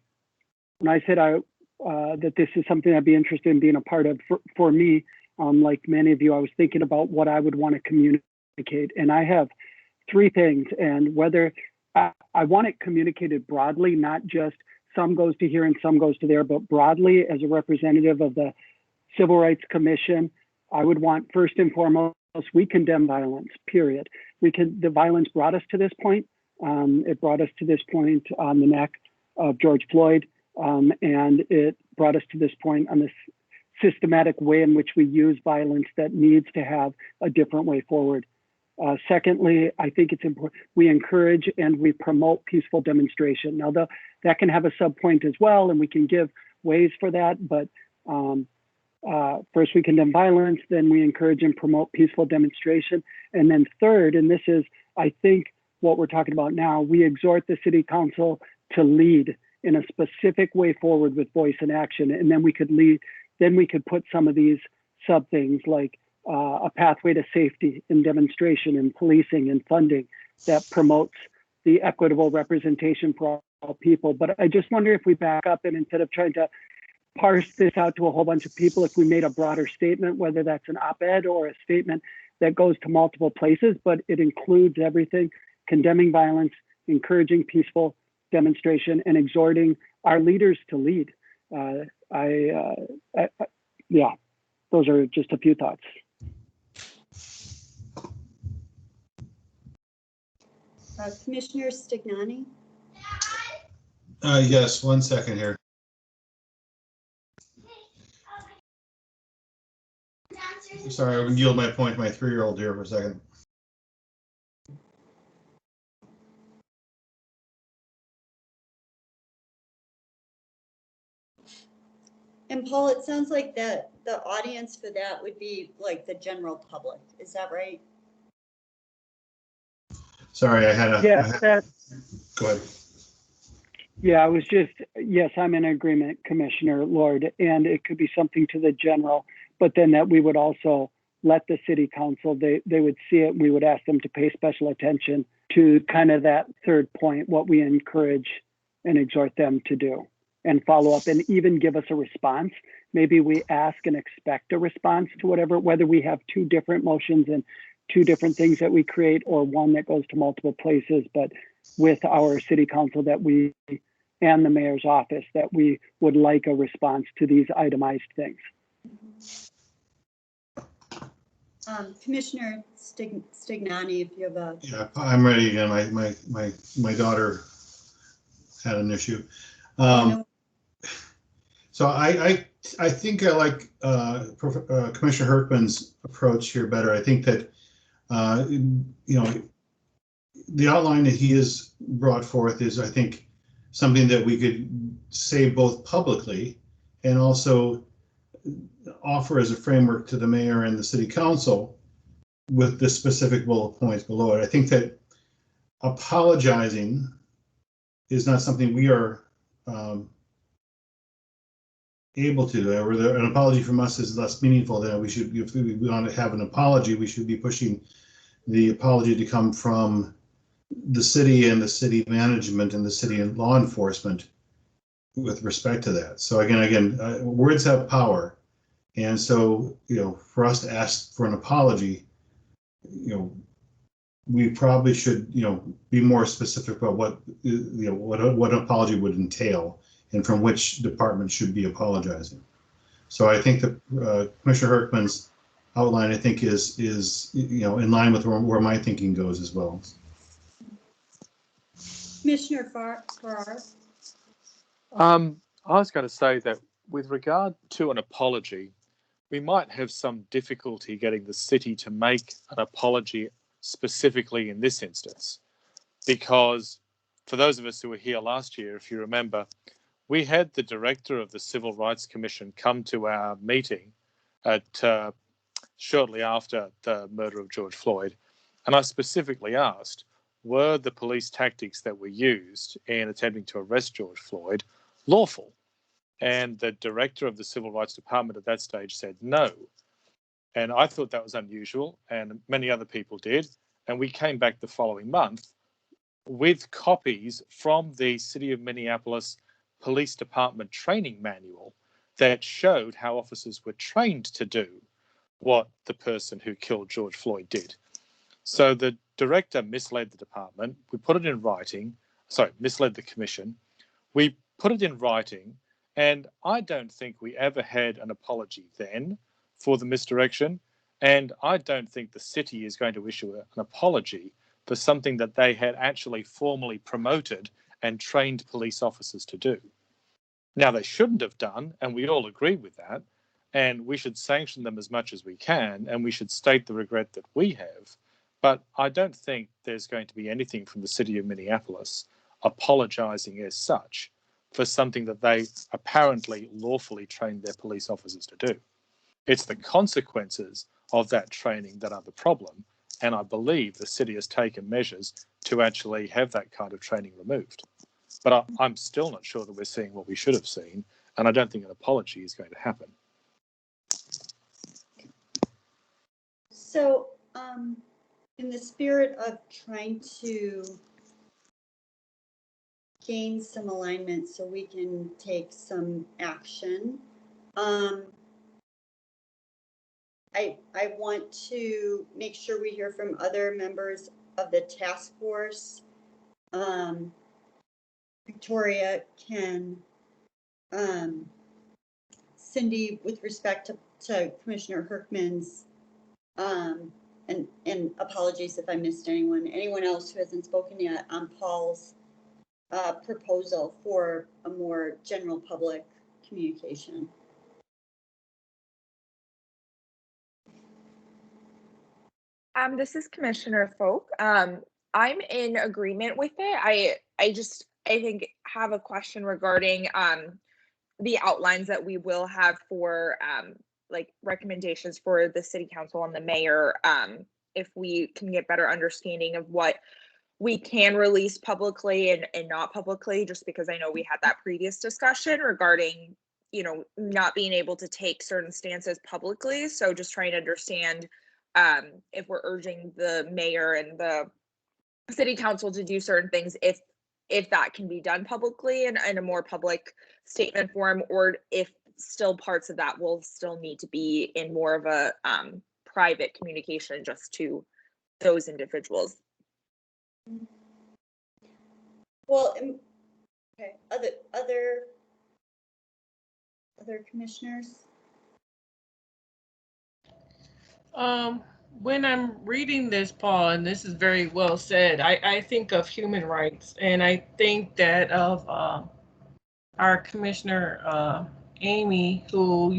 said that this is something I'd be interested in being a part of. For me, like many of you, I was thinking about what I would want to communicate, and I have three things. And whether I want it communicated broadly, not just some goes to here and some goes to there, but broadly as a representative of the Civil Rights Commission, I would want, first and foremost, we condemn violence, period. The violence brought us to this point. It brought us to this point on the neck of George Floyd, and it brought us to this point on this systematic way in which we use violence that needs to have a different way forward. Secondly, I think it's important we encourage and we promote peaceful demonstration. Now, that can have a subpoint as well, and we can give ways for that, but first we condemn violence, then we encourage and promote peaceful demonstration. And then third, and this is, I think, what we're talking about now, we exhort the city council to lead in a specific way forward with voice and action. And then we could put some of these sub things like a pathway to safety in demonstration and policing and funding that promotes the equitable representation for all people. But I just wonder if we back up and instead of trying to parse this out to a whole bunch of people, if we made a broader statement, whether that's an op-ed or a statement that goes to multiple places, but it includes everything, condemning violence, encouraging peaceful demonstration, and exhorting our leaders to lead. Yeah, those are just a few thoughts. Commissioner Stignani? Yes, 1 second here. Sorry, I'm gonna yield my point to my 3-year-old here for a second. And Paul, it sounds like that the audience for that would be like the general public. Is that right? Sorry, I had a. Yeah, Go ahead. Yeah, I was just, yes, I'm in agreement, Commissioner Lord, and it could be something to the general, but then that we would also let the city council, they would see it, and we would ask them to pay special attention to kind of that third point, what we encourage and exhort them to do, and follow up and even give us a response. Maybe we ask and expect a response to whatever, whether we have 2 different motions and 2 different things that we create, or one that goes to multiple places, but with our city council that we and the mayor's office that we would like a response to these itemized things. Commissioner Stignani, if you have a. Yeah, I'm ready again. My daughter had an issue. So I think I like Commissioner Herkman's approach here better. I think that the outline that he has brought forth is, I think, something that we could say both publicly and also offer as a framework to the mayor and the city council with the specific bullet points below it. I think that apologizing is not something we are able to, or an apology from us is less meaningful than we should. If we want to have an apology, we should be pushing the apology to come from the city and the city management and the city and law enforcement with respect to that. So again, words have power. And so, for us to ask for an apology, we probably should, be more specific about what an apology would entail and from which department should be apologizing. So I think that Commissioner Herkman's outline, I think, is in line with where my thinking goes as well. Commissioner Farrar. I was going to say that with regard to an apology, we might have some difficulty getting the city to make an apology specifically in this instance, because for those of us who were here last year, if you remember, we had the director of the Civil Rights Commission come to our meeting at shortly after the murder of George Floyd, and I specifically asked, were the police tactics that were used in attempting to arrest George Floyd lawful? And the director of the Civil Rights Department at that stage said no. And I thought that was unusual, and many other people did. And we came back the following month with copies from the City of Minneapolis Police Department training manual that showed how officers were trained to do what the person who killed George Floyd did. So the director misled the department. We put it in writing. Misled the commission. We put it in writing, and I don't think we ever had an apology then for the misdirection. And I don't think the city is going to issue an apology for something that they had actually formally promoted and trained police officers to do. Now, they shouldn't have done, and we all agree with that, and we should sanction them as much as we can, and we should state the regret that we have. But I don't think there's going to be anything from the city of Minneapolis apologizing as such for something that they apparently lawfully trained their police officers to do. It's the consequences of that training that are the problem, and I believe the city has taken measures to actually have that kind of training removed. But I'm still not sure that we're seeing what we should have seen, and I don't think an apology is going to happen. So, in the spirit of trying to gain some alignment so we can take some action, I want to make sure we hear from other members of the task force. Victoria, Ken, Cindy, with respect to Commissioner Herkman's, and apologies if I missed anyone else who hasn't spoken yet on Paul's proposal for a more general public communication. This is Commissioner Folk. I'm in agreement with it. I think have a question regarding the outlines that we will have for like recommendations for the city council and the mayor, if we can get better understanding of what we can release publicly and not publicly, just because I know we had that previous discussion regarding, not being able to take certain stances publicly. So just trying to understand if we're urging the mayor and the city council to do certain things, if that can be done publicly in a more public statement form, or if still parts of that will still need to be in more of a private communication just to those individuals. Well, okay, other commissioners? When I'm reading this, Paul, and this is very well said, I think of human rights, and I think that of our Commissioner Amy, who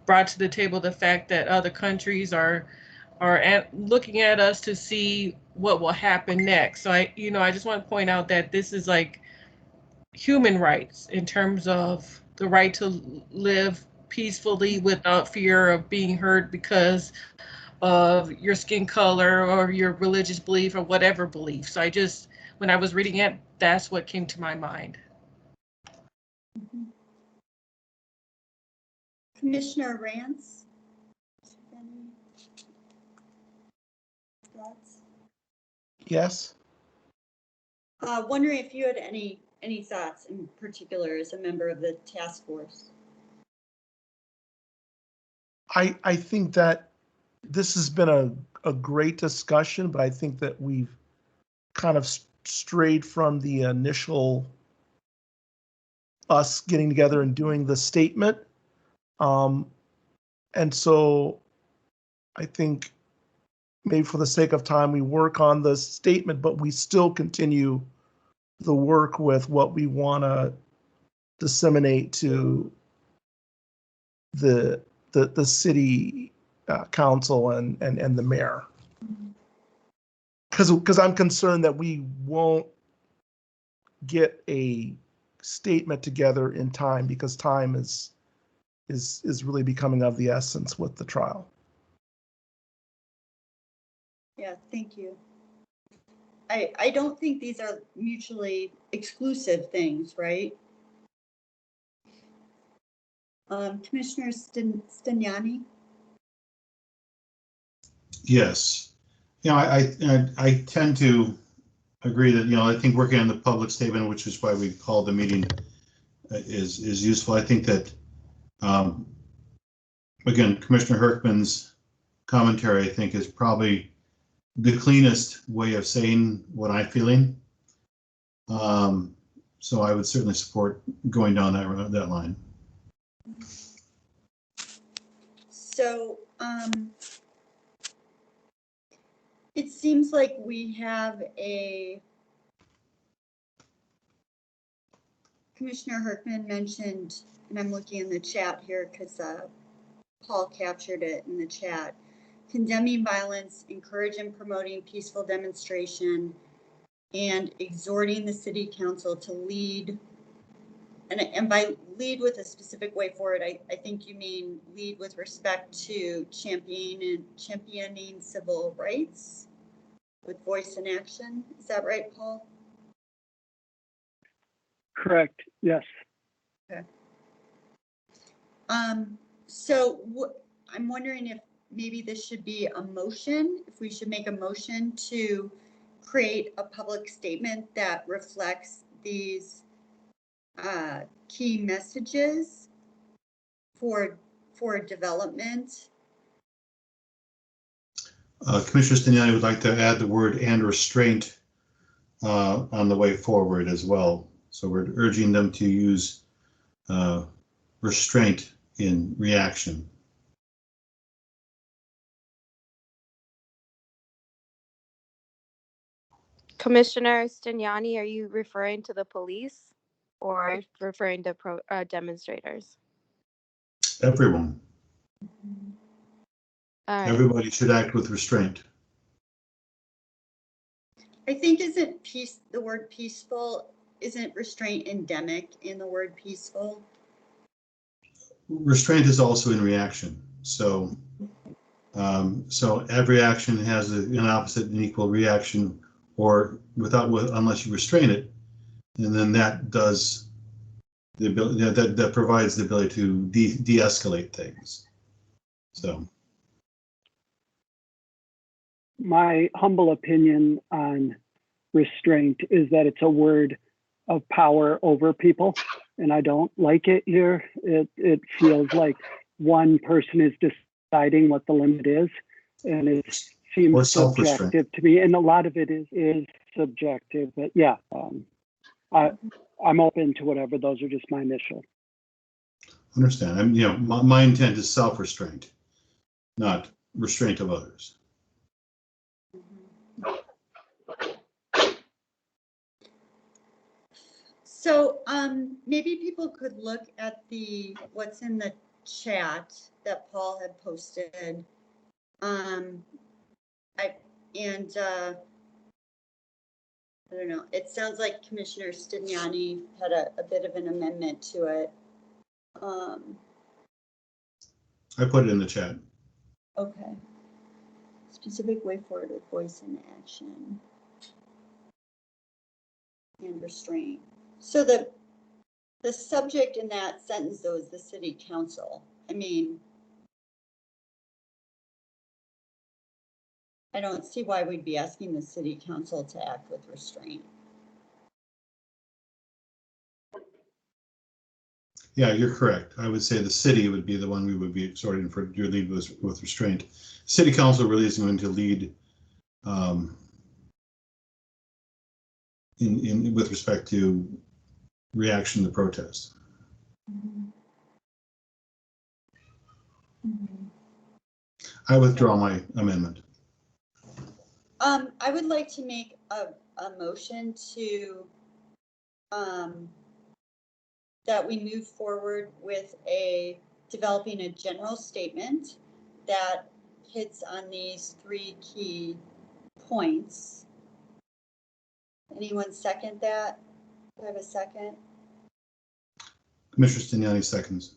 brought to the table the fact that other countries are looking at us to see what will happen next. So I just want to point out that this is like human rights in terms of the right to live peacefully without fear of being hurt because of your skin color or your religious belief or whatever belief. So when I was reading it, that's what came to my mind. Mhm. Commissioner Rance? Any thoughts? Yes. Wondering if you had any thoughts in particular as a member of the task force. I think that this has been a great discussion, but I think that we've kind of strayed from the initial us getting together and doing the statement. And so I think maybe for the sake of time, we work on the statement, but we still continue the work with what we want to disseminate to the city council and the mayor. Because I'm concerned that we won't get a statement together in time because time is really becoming of the essence with the trial. Yeah, thank you. I don't think these are mutually exclusive things, right? Commissioner Staniani? Yes. I tend to agree that, I think working on the public statement, which is why we called the meeting, is useful. I think that, again, Commissioner Herkman's commentary, I think, is probably the cleanest way of saying what I'm feeling. So I would certainly support going down that line. So it seems like we have Commissioner Herkman mentioned, and I'm looking in the chat here because Paul captured it in the chat, condemning violence, encouraging and promoting peaceful demonstration, and exhorting the city council to lead. And by lead with a specific way forward, I think you mean lead with respect to championing civil rights with voice and action. Is that right, Paul? Correct, yes. Okay. So I'm wondering if maybe this should be a motion, if we should make a motion to create a public statement that reflects these key messages for development. Commissioner Staniani would like to add the word "and restraint" on the way forward as well. So we're urging them to use restraint in reaction. Commissioner Staniani, are you referring to the police or referring to demonstrators? Everyone. All right. Everybody should act with restraint. I think the word peaceful, isn't restraint endemic in the word peaceful? Restraint is also in reaction. So every action has an opposite and equal reaction, or unless you restrain it, and then that does the ability that provides the ability to de-escalate things. So My humble opinion on restraint is that it's a word of power over people, and I don't like it here. It feels like one person is deciding what the limit is, and it seems subjective to me, and a lot of it is subjective. But yeah, I'm open to whatever. Those are just my initial. Understand? My intent is self-restraint, not restraint of others. So maybe people could look at what's in the chat that Paul had posted. I don't know, it sounds like Commissioner Staniani had a bit of an amendment to it. I put it in the chat. Okay. Specific way forward with voice and action and restraint. So the subject in that sentence though is the city council. I mean, I don't see why we'd be asking the city council to act with restraint. Yeah, you're correct. I would say the city would be the one we would be exhorting for your lead with restraint. City council really is going to lead in with respect to reaction to protest. Mm-hmm. Mm-hmm. I withdraw my amendment. I would like to make a motion to that we move forward with developing a general statement that hits on these 3 key points. Anyone second that? Do I have a second? Commissioner Stignani seconds.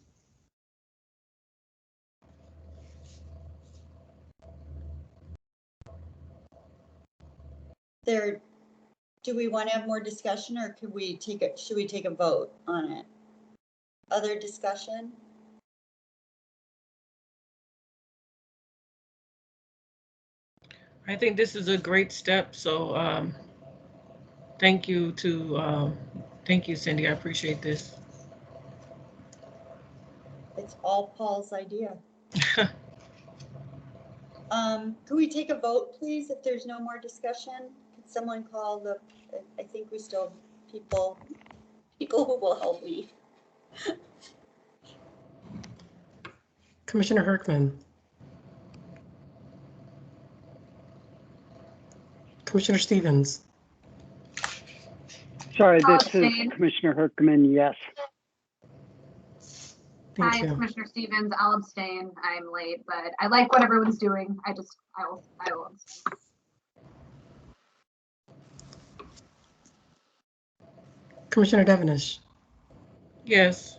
Do we want to have more discussion, or should we take a vote on it? Other discussion? I think this is a great step. So thank you, Cindy. I appreciate this. It's all Paul's idea. Can we take a vote, please, if there's no more discussion? Could someone call I think we still have people who will help me. Commissioner Herkman. Commissioner Stevens. Sorry, this is Commissioner Herkman, yes. Thank Hi, you. it's Commissioner Stevens. I'll abstain. I'm late, but I like what everyone's doing. I will abstain. Commissioner Devenish. Yes.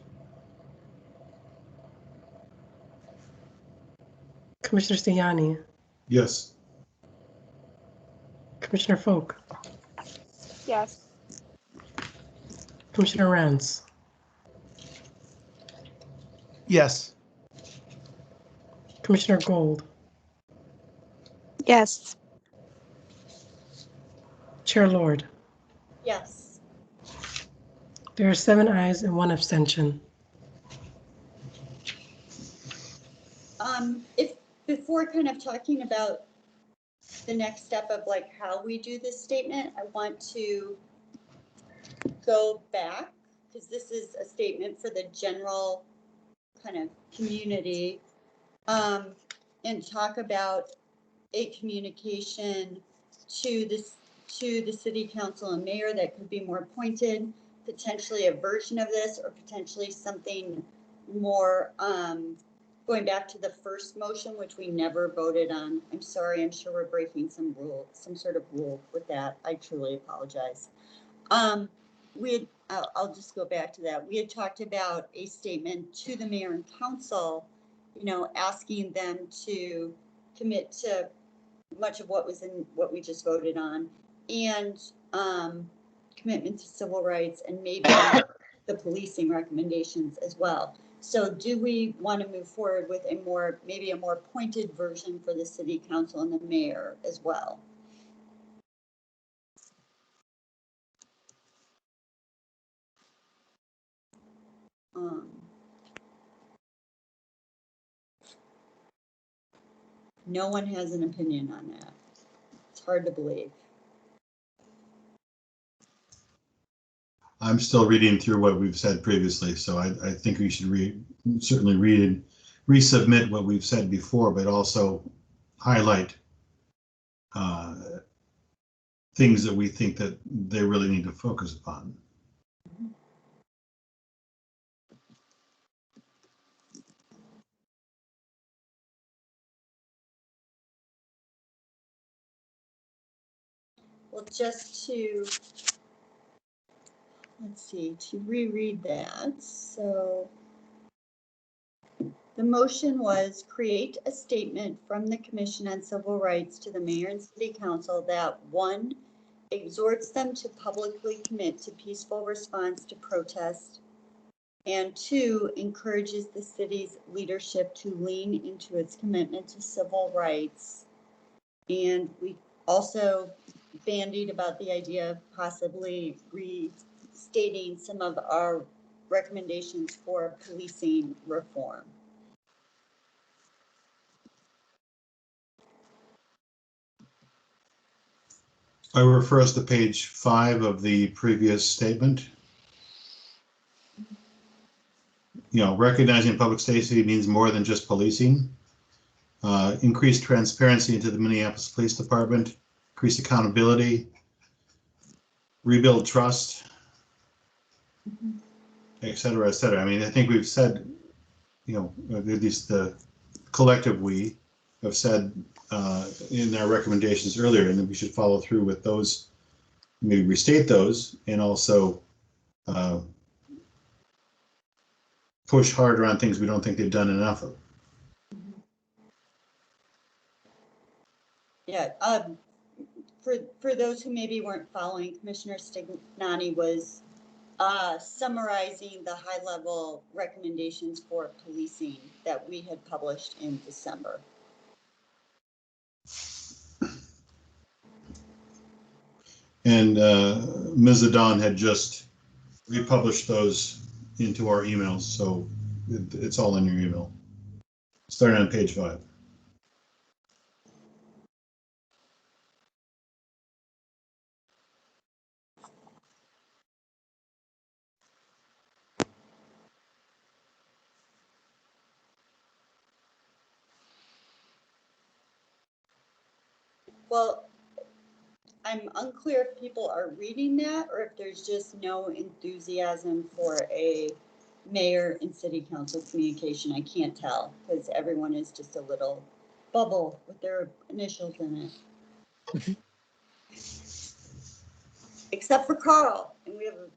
Commissioner Stignani. Yes. Commissioner Folk. Yes. Commissioner Rance. Yes. Commissioner Gold. Yes. Chair Lord. Yes. There are 7 ayes and 1 abstention. If before kind of talking about the next step of like how we do this statement, I want to go back because this is a statement for the general kind of community, and talk about a communication to the city council and mayor that could be more pointed, potentially a version of this, or potentially something more, going back to the first motion, which we never voted on. I'm sorry, I'm sure we're breaking some sort of rule with that. I truly apologize. I'll just go back to that. We had talked about a statement to the mayor and council, asking them to commit to much of what was in what we just voted on, and commitment to civil rights, and maybe the policing recommendations as well. So do we want to move forward with maybe a more pointed version for the city council and the mayor as well? No one has an opinion on that. It's hard to believe. I'm still reading through what we've said previously, so I think we should certainly read and resubmit what we've said before, but also highlight things that we think that they really need to focus upon. Well, just to, let's see, to reread that. So The motion was create a statement from the Commission on Civil Rights to the Mayor and City Council that 1, exhorts them to publicly commit to peaceful response to protest, and 2, encourages the city's leadership to lean into its commitment to civil rights. And we also bandied about the idea of possibly restating some of our recommendations for policing reform. I refer us to page 5 of the previous statement. You know, recognizing public safety means more than just policing. Increase transparency into the Minneapolis Police Department, increase accountability, rebuild trust, et cetera, et cetera. I mean, I think we've said, you know, at least the collective we have said in our recommendations earlier, and that we should follow through with those, maybe restate those, and also push harder on things we don't think they've done enough of. Yeah, for those who maybe weren't following, Commissioner Stignani was summarizing the high-level recommendations for policing that we had published in December. And Ms. Adon had just republished those into our emails, so it's all in your email. Starting on page 5. Well, I'm unclear if people are reading that or if there's just no enthusiasm for a mayor and city council communication. I can't tell because everyone is just a little bubble with their initials in it. Except for Carl, and we have a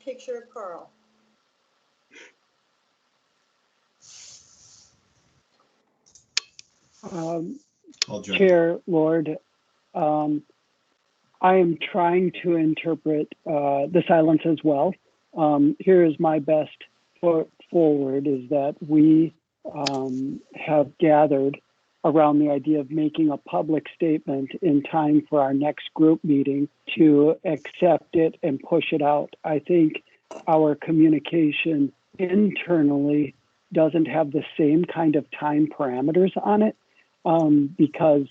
picture of Carl. Chair, Lord, I am trying to interpret the silence as well. Here is my best foot forward is that we have gathered around the idea of making a public statement in time for our next group meeting to accept it and push it out. I think our communication internally doesn't have the same kind of time parameters on it because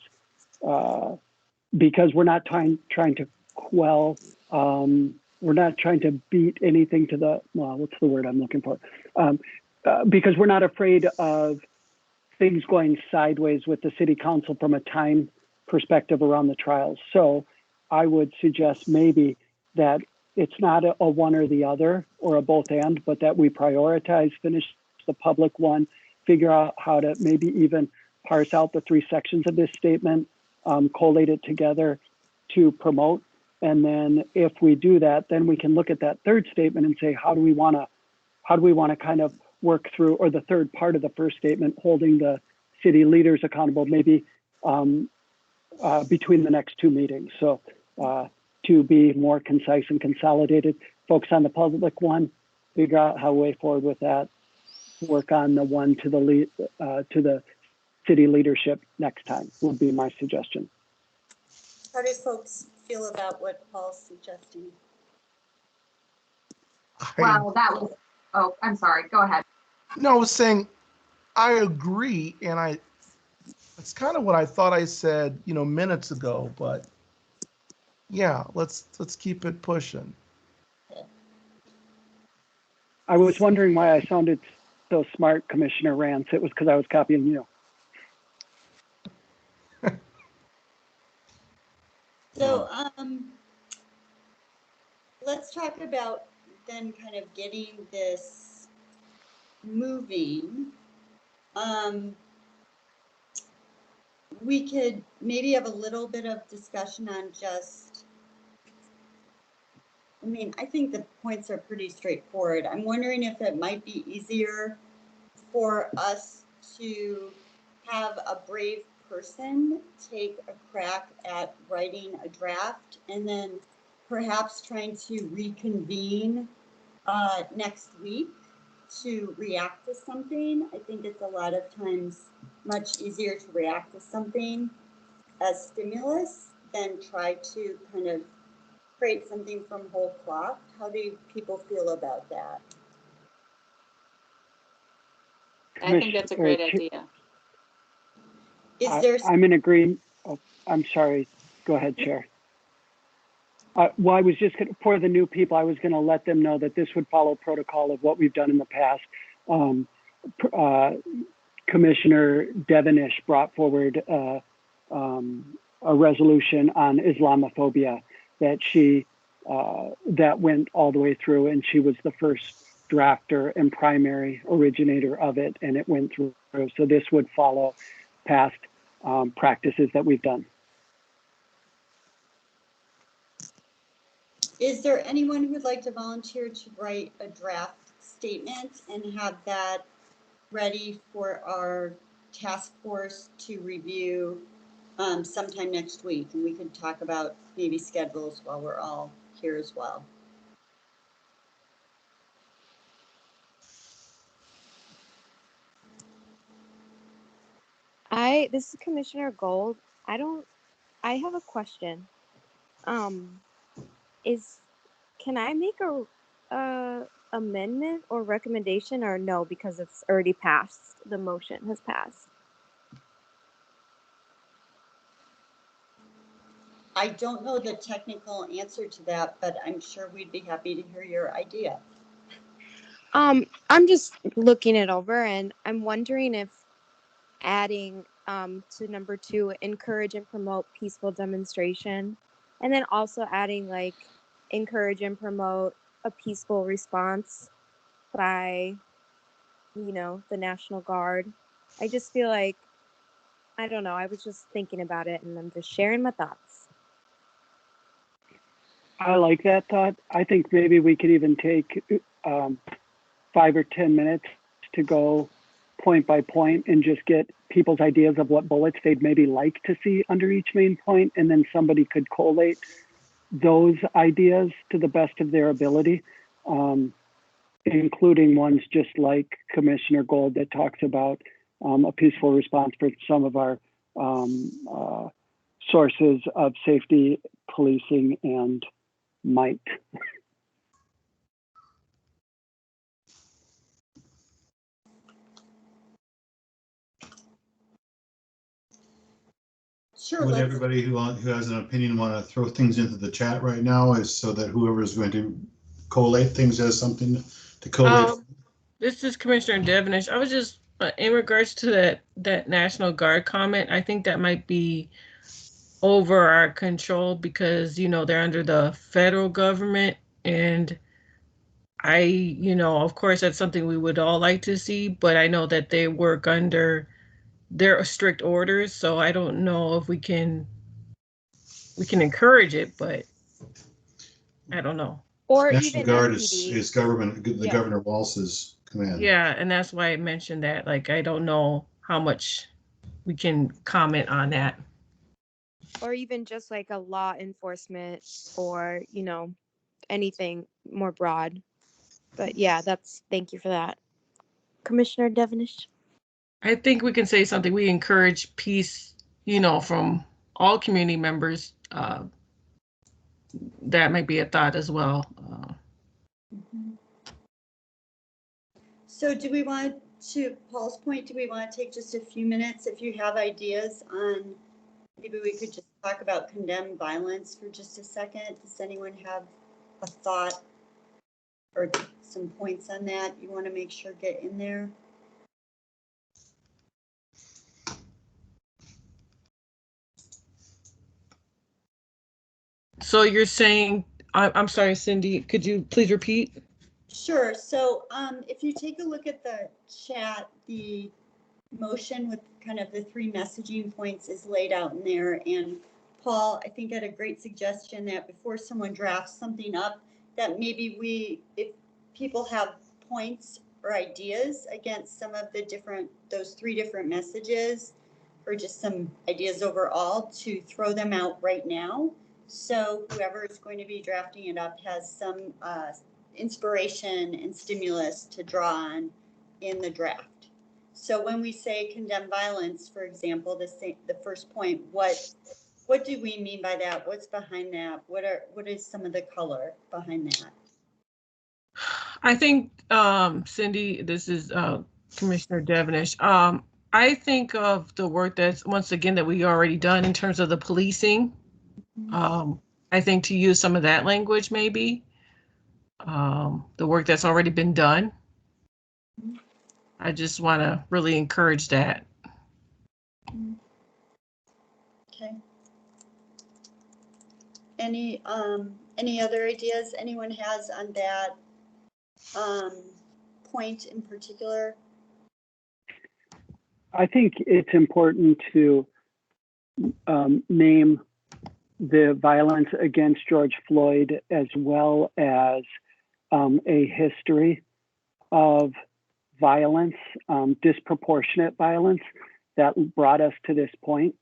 we're not trying to quell, we're not trying to beat anything to the, well, what's the word I'm looking for? Because we're not afraid of things going sideways with the city council from a time perspective around the trials. So I would suggest maybe that it's not a one or the other or a both and, but that we prioritize, finish the public one, figure out how to maybe even parse out the 3 sections of this statement, collate it together to promote. And then if we do that, then we can look at that 3rd statement and say, how do we want to kind of work through, or the 3rd part of the 1st statement, holding the city leaders accountable, maybe between the next 2 meetings. So to be more concise and consolidated, focus on the public one, figure out how to way forward with that, work on the one to the city leadership next time would be my suggestion. How do folks feel about what Paul's suggesting? Wow, that was, oh, I'm sorry, go ahead. No, I was saying I agree, and it's kind of what I thought I said, minutes ago, but yeah, let's keep it pushing. I was wondering why I sounded so smart, Commissioner Rance. It was because I was copying you. So let's talk about then kind of getting this moving. We could maybe have a little bit of discussion on just, I think the points are pretty straightforward. I'm wondering if it might be easier for us to have a brave person take a crack at writing a draft and then perhaps trying to reconvene next week to react to something. I think it's a lot of times much easier to react to something as stimulus than try to kind of create something from whole cloth. How do people feel about that? I think that's a great idea. Is there? I'm in agreement. Oh, I'm sorry. Go ahead, Chair. Well, I was just gonna, for the new people, I was going to let them know that this would follow protocol of what we've done in the past. Commissioner Devenish brought forward a resolution on Islamophobia that that went all the way through, and she was the first drafter and primary originator of it, and it went through. So this would follow past practices that we've done. Is there anyone who would like to volunteer to write a draft statement and have that ready for our task force to review sometime next week? And we could talk about maybe schedules while we're all here as well. This is Commissioner Gold. I have a question. Can I make a amendment or recommendation, or no, because it's already passed, the motion has passed? I don't know the technical answer to that, but I'm sure we'd be happy to hear your idea. I'm just looking it over, and I'm wondering if adding to number 2, encourage and promote peaceful demonstration, and then also adding like encourage and promote a peaceful response by, the National Guard. I just feel like, I don't know, I was just thinking about it and I'm just sharing my thoughts. I like that thought. I think maybe we could even take 5 or 10 minutes to go point by point and just get people's ideas of what bullets they'd maybe like to see under each main point, and then somebody could collate those ideas to the best of their ability, including ones just like Commissioner Gold that talks about a peaceful response for some of our sources of safety, policing, and might. Sure. Would everybody who has an opinion want to throw things into the chat right now, is so that whoever is going to collate things has something to collate? This is Commissioner Devenish. I was just in regards to that National Guard comment. I think that might be over our control because they're under the federal government, and of course that's something we would all like to see, but I know that they work under their strict orders, so I don't know if we can encourage it, but I don't know. Or National even Guard MPD. is government, the Governor Walz's command. Yeah, and that's why I mentioned that. Like, I don't know how much we can comment on that. Or even just like a law enforcement, or anything more broad. But yeah, thank you for that, Commissioner Devenish. I think we can say something. We encourage peace, from all community members. That might be a thought as well. So do we want to, Paul's point, do we want to take just a few minutes? If you have ideas on, maybe we could just talk about condemned violence for just a second. Does anyone have a thought or some points on that you want to make sure get in there? So you're saying, I'm sorry, Cindy, could you please repeat? Sure. So if you take a look at the chat, the motion with kind of the 3 messaging points is laid out in there. And Paul, I think, had a great suggestion that before someone drafts something up, that maybe if people have points or ideas against some of the different, those 3 different messages, or just some ideas overall, to throw them out right now. So whoever is going to be drafting it up has some inspiration and stimulus to draw on in the draft. So when we say condemn violence, for example, the first point, what do we mean by that? What's behind that? What is some of the color behind that? I think, Cindy, this is Commissioner Devenish. I think of the work that's, once again, that we already done in terms of the policing. I think to use some of that language, maybe. The work that's already been done. I just want to really encourage that. Okay. Any other ideas anyone has on that point in particular? I think it's important to name the violence against George Floyd, as well as a history of violence, disproportionate violence that brought us to this point.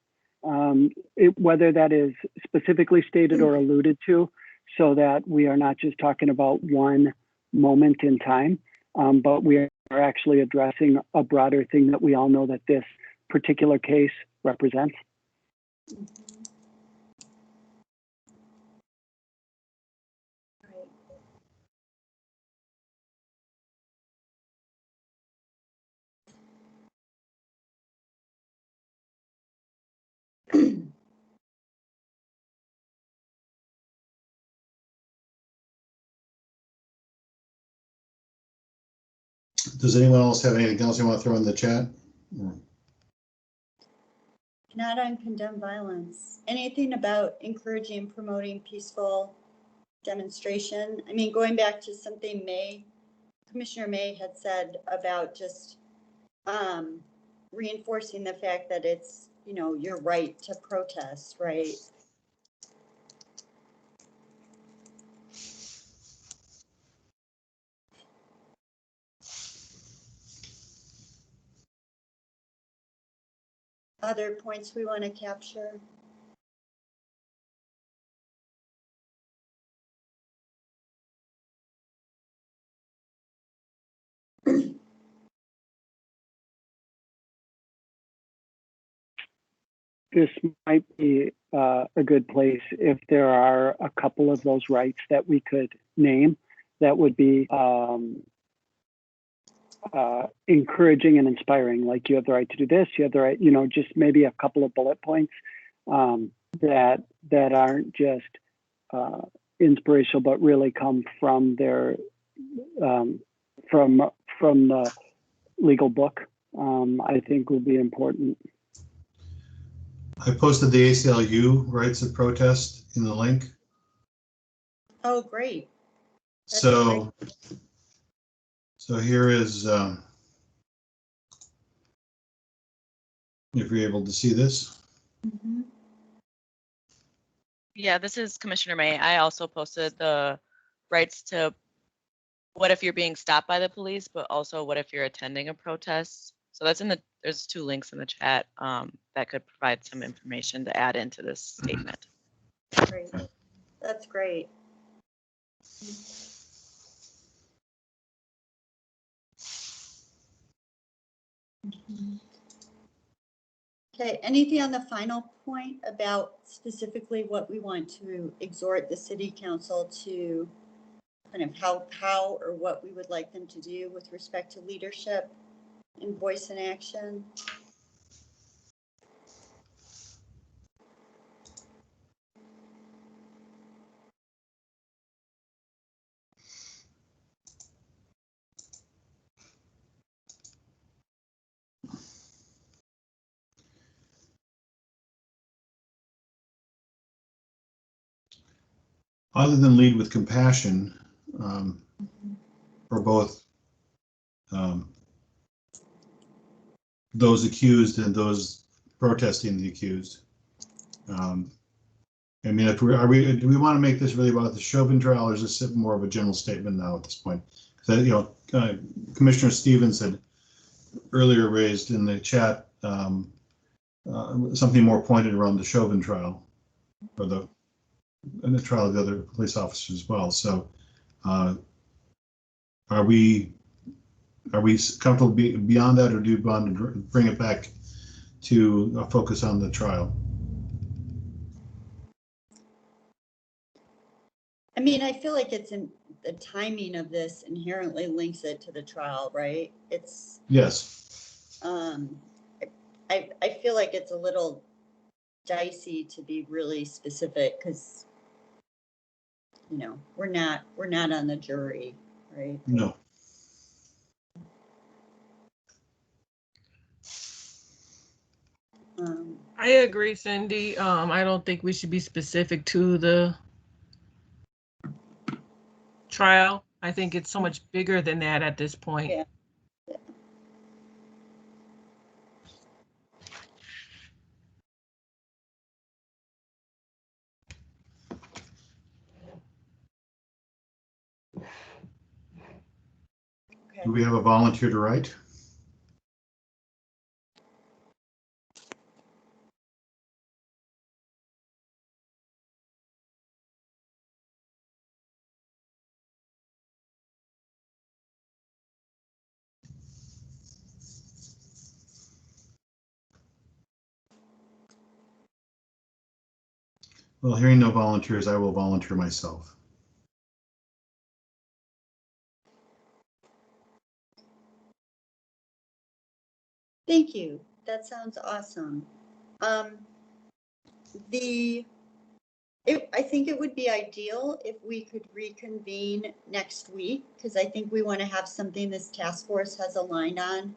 Whether that is specifically stated or alluded to, so that we are not just talking about one moment in time, but we are actually addressing a broader thing that we all know that this particular case represents. Does anyone else have anything else you want to throw in the chat? Not on condemn violence. Anything about encouraging and promoting peaceful demonstration? I mean, going back to something Commissioner May had said about just reinforcing the fact that it's, your right to protest, right? Other points we want to capture? This might be a good place if there are a couple of those rights that we could name that would be encouraging and inspiring. Like, you have the right to do this, you have the right, just maybe a couple of bullet points that aren't just inspirational, but really come from their from the legal book. I think will be important. I posted the ACLU rights of protest in the link. Oh, great. That's So, great. So here is, if you're able to see this. Mm-hmm. Yeah, this is Commissioner May. I also posted the rights to what if you're being stopped by the police, but also what if you're attending a protest. So that's there's 2 links in the chat that could provide some information to add into this statement. Great. That's great. Okay, anything on the final point about specifically what we want to exhort the city council to, kind of how or what we would like them to do with respect to leadership and voice in action? Other than lead with compassion for both those accused and those protesting the accused. I mean, do we want to make this really about the Chauvin trial, or is this more of a general statement now at this point? that, Commissioner Stevens had earlier raised in the chat something more pointed around the Chauvin trial, or the trial of the other police officers as well. So are we comfortable beyond that, or do you want to bring it back to focus on the trial? I mean, I feel like it's in the timing of this inherently links it to the trial, right? It's Yes. I feel like it's a little dicey to be really specific because we're not on the jury, right? No. I agree, Cindy. I don't think we should be specific to the trial. I think it's so much bigger than that at this point. Yeah. Do we have a volunteer to write? Well, hearing no volunteers, I will volunteer myself. Thank you. That sounds awesome. I think it would be ideal if we could reconvene next week, because I think we want to have something this task force has aligned on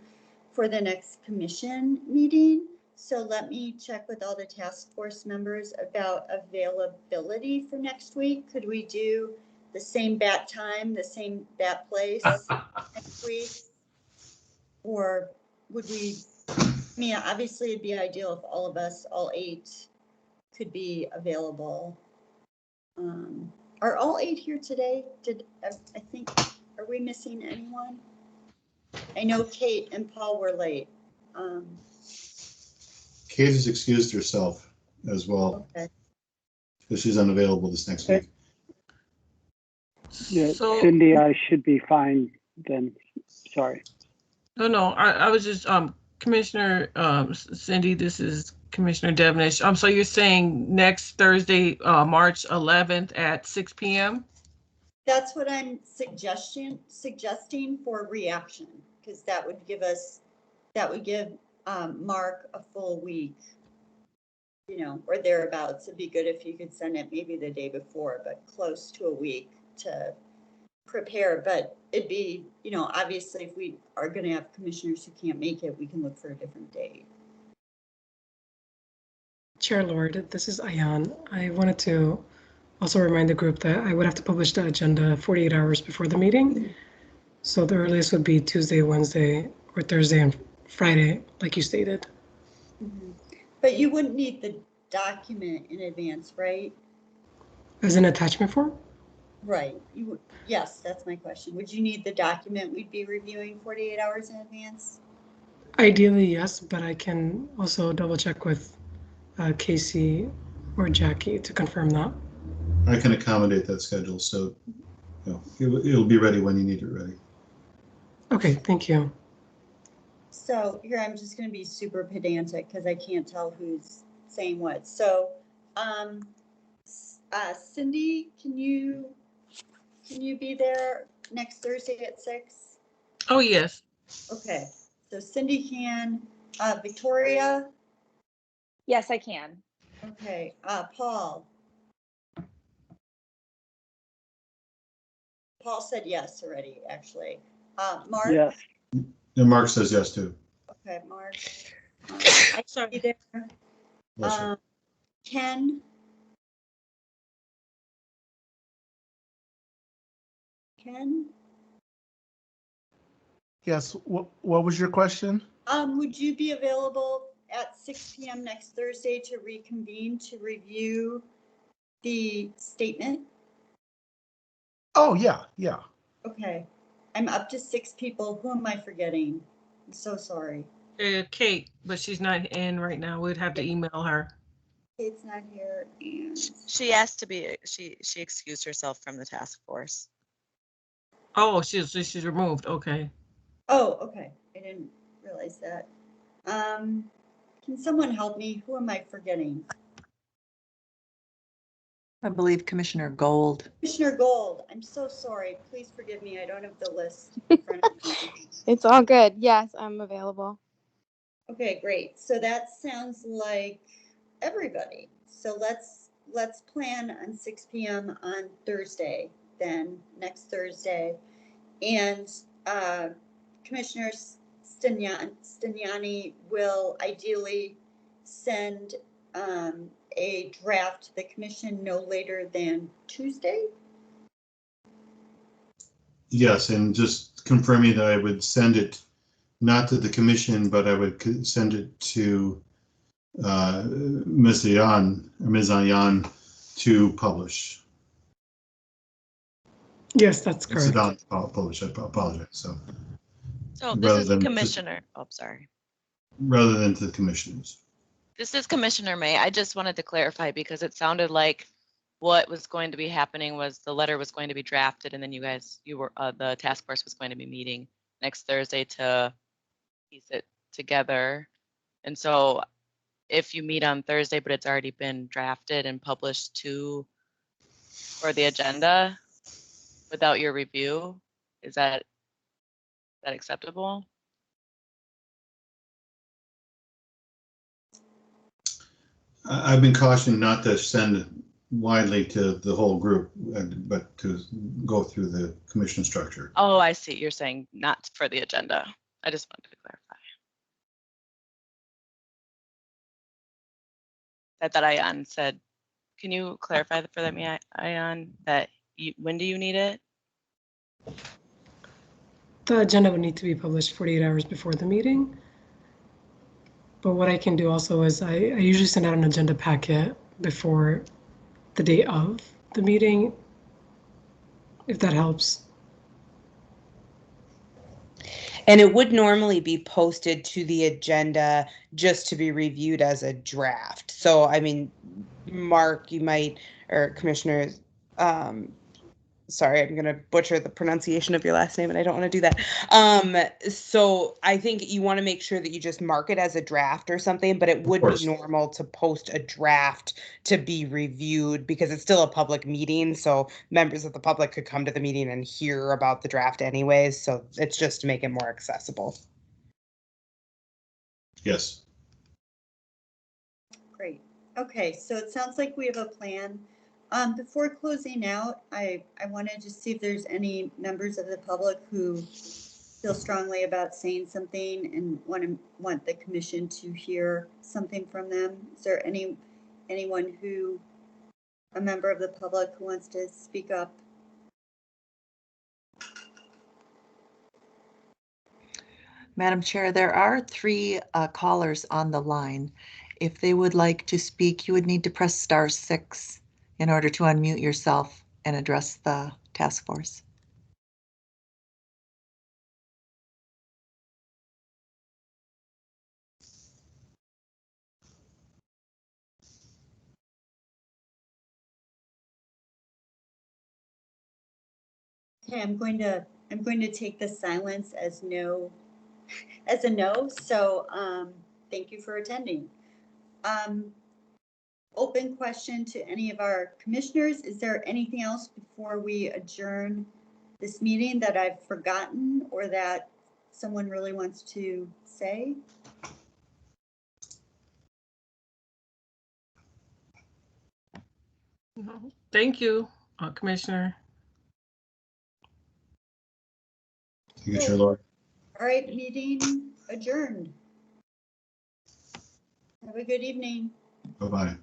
for the next commission meeting. So let me check with all the task force members about availability for next week. Could we do the same bat time, the same bat place next week? Or would we, obviously it'd be ideal if all of us, all 8, could be available. Are all 8 here today? I think, are we missing anyone? I know Kate and Paul were late. Kate has excused herself as well. Okay. Because she's unavailable this next week. Yeah, So, Cindy, I should be fine then. Sorry. No, I was just, Commissioner Cindy, this is Commissioner Devenish. So you're saying next Thursday, March 11th at 6 p.m.? That's what I'm suggesting for reaction, because that would give Mark a full week, or thereabouts. It'd be good if you could send it maybe the day before, but close to a week to prepare. But it'd be, obviously if we are going to have commissioners who can't make it, we can look for a different date. Chair Lord, this is Ayan. I wanted to also remind the group that I would have to publish the agenda 48 hours before the meeting. So the earliest would be Tuesday, Wednesday, or Thursday and Friday, like you stated. Mm-hmm. But you wouldn't need the document in advance, right? As an attachment form? Right. You would. Yes, that's my question. Would you need the document we'd be reviewing 48 hours in advance? Ideally, yes, but I can also double check with Casey or Jackie to confirm that. I can accommodate that schedule, so it'll be ready when you need it ready. Okay, thank you. So here, I'm just going to be super pedantic because I can't tell who's saying what. So, Cindy, can you be there next Thursday at 6? Oh, yes. Okay, so Cindy can. Victoria? Yes, I can. Okay, Paul? Paul said yes already, actually. Mark? Yes. And Mark says yes too. Okay, Mark. I can be there. Bless you. Ken? Ken? Yes, what was your question? Would you be available at 6 p.m. next Thursday to reconvene to review the statement? Oh, yeah. Okay. I'm up to 6 people. Who am I forgetting? I'm so sorry. Kate, but she's not in right now. We'd have to email her. Kate's not here, and She asked to be, she excused herself from the task force. Oh, she's removed. Okay. oh, okay. I didn't realize that. Can someone help me? Who am I forgetting? I believe Commissioner Gold. Commissioner Gold. I'm so sorry. Please forgive me. I don't have the list in front of me. It's all good. Yes, I'm available. Okay, great. So that sounds like everybody. So let's plan on 6 p.m. on Thursday, then next Thursday. And Commissioner Stignani will ideally send a draft to the commission no later than Tuesday. Yes, and just confirming that I would send it not to the commission, but I would send it to Ms. Ayan to publish. Yes, that's correct. Publish, I apologize. So this is Commissioner, sorry. Rather than to the commissioners. This is Commissioner May. I just wanted to clarify because it sounded like what was going to be happening was the letter was going to be drafted and then the task force was going to be meeting next Thursday to piece it together. And so if you meet on Thursday, but it's already been drafted and published for the agenda without your review, is that acceptable? I've been cautioned not to send widely to the whole group, but to go through the commission structure. Oh, I see. You're saying not for the agenda. I just wanted to clarify. That Ayan said, can you clarify that for me, Ayan, that when do you need it? The agenda would need to be published 48 hours before the meeting. But what I can do also is I usually send out an agenda packet before the day of the meeting, if that helps. And it would normally be posted to the agenda just to be reviewed as a draft. So, I mean, Mark, you might, or Commissioners, sorry, I'm going to butcher the pronunciation of your last name and I don't want to do that. So I think you want to make sure that you just mark it as a draft or something, but it would be normal to post a draft to be reviewed because it's still a public meeting. So members of the public could come to the meeting and hear about the draft anyways. So it's just to make it more accessible. Yes. Great. Okay, so it sounds like we have a plan. Before closing out, I wanted to see if there's any members of the public who feel strongly about saying something and want the commission to hear something from them. Is there anyone a member of the public who wants to speak up? Madam Chair, there are 3 callers on the line. If they would like to speak, you would need to press *6 in order to unmute yourself and address the task force. Okay, I'm going to take the silence as no, as a no. So thank you for attending. Open question to any of our commissioners. Is there anything else before we adjourn this meeting that I've forgotten or that someone really wants to say? Thank you, Commissioner. Thank you, Chair Lord. All right, meeting adjourned. Have a good evening. Bye-bye.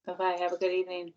Bye-bye. Have a good evening.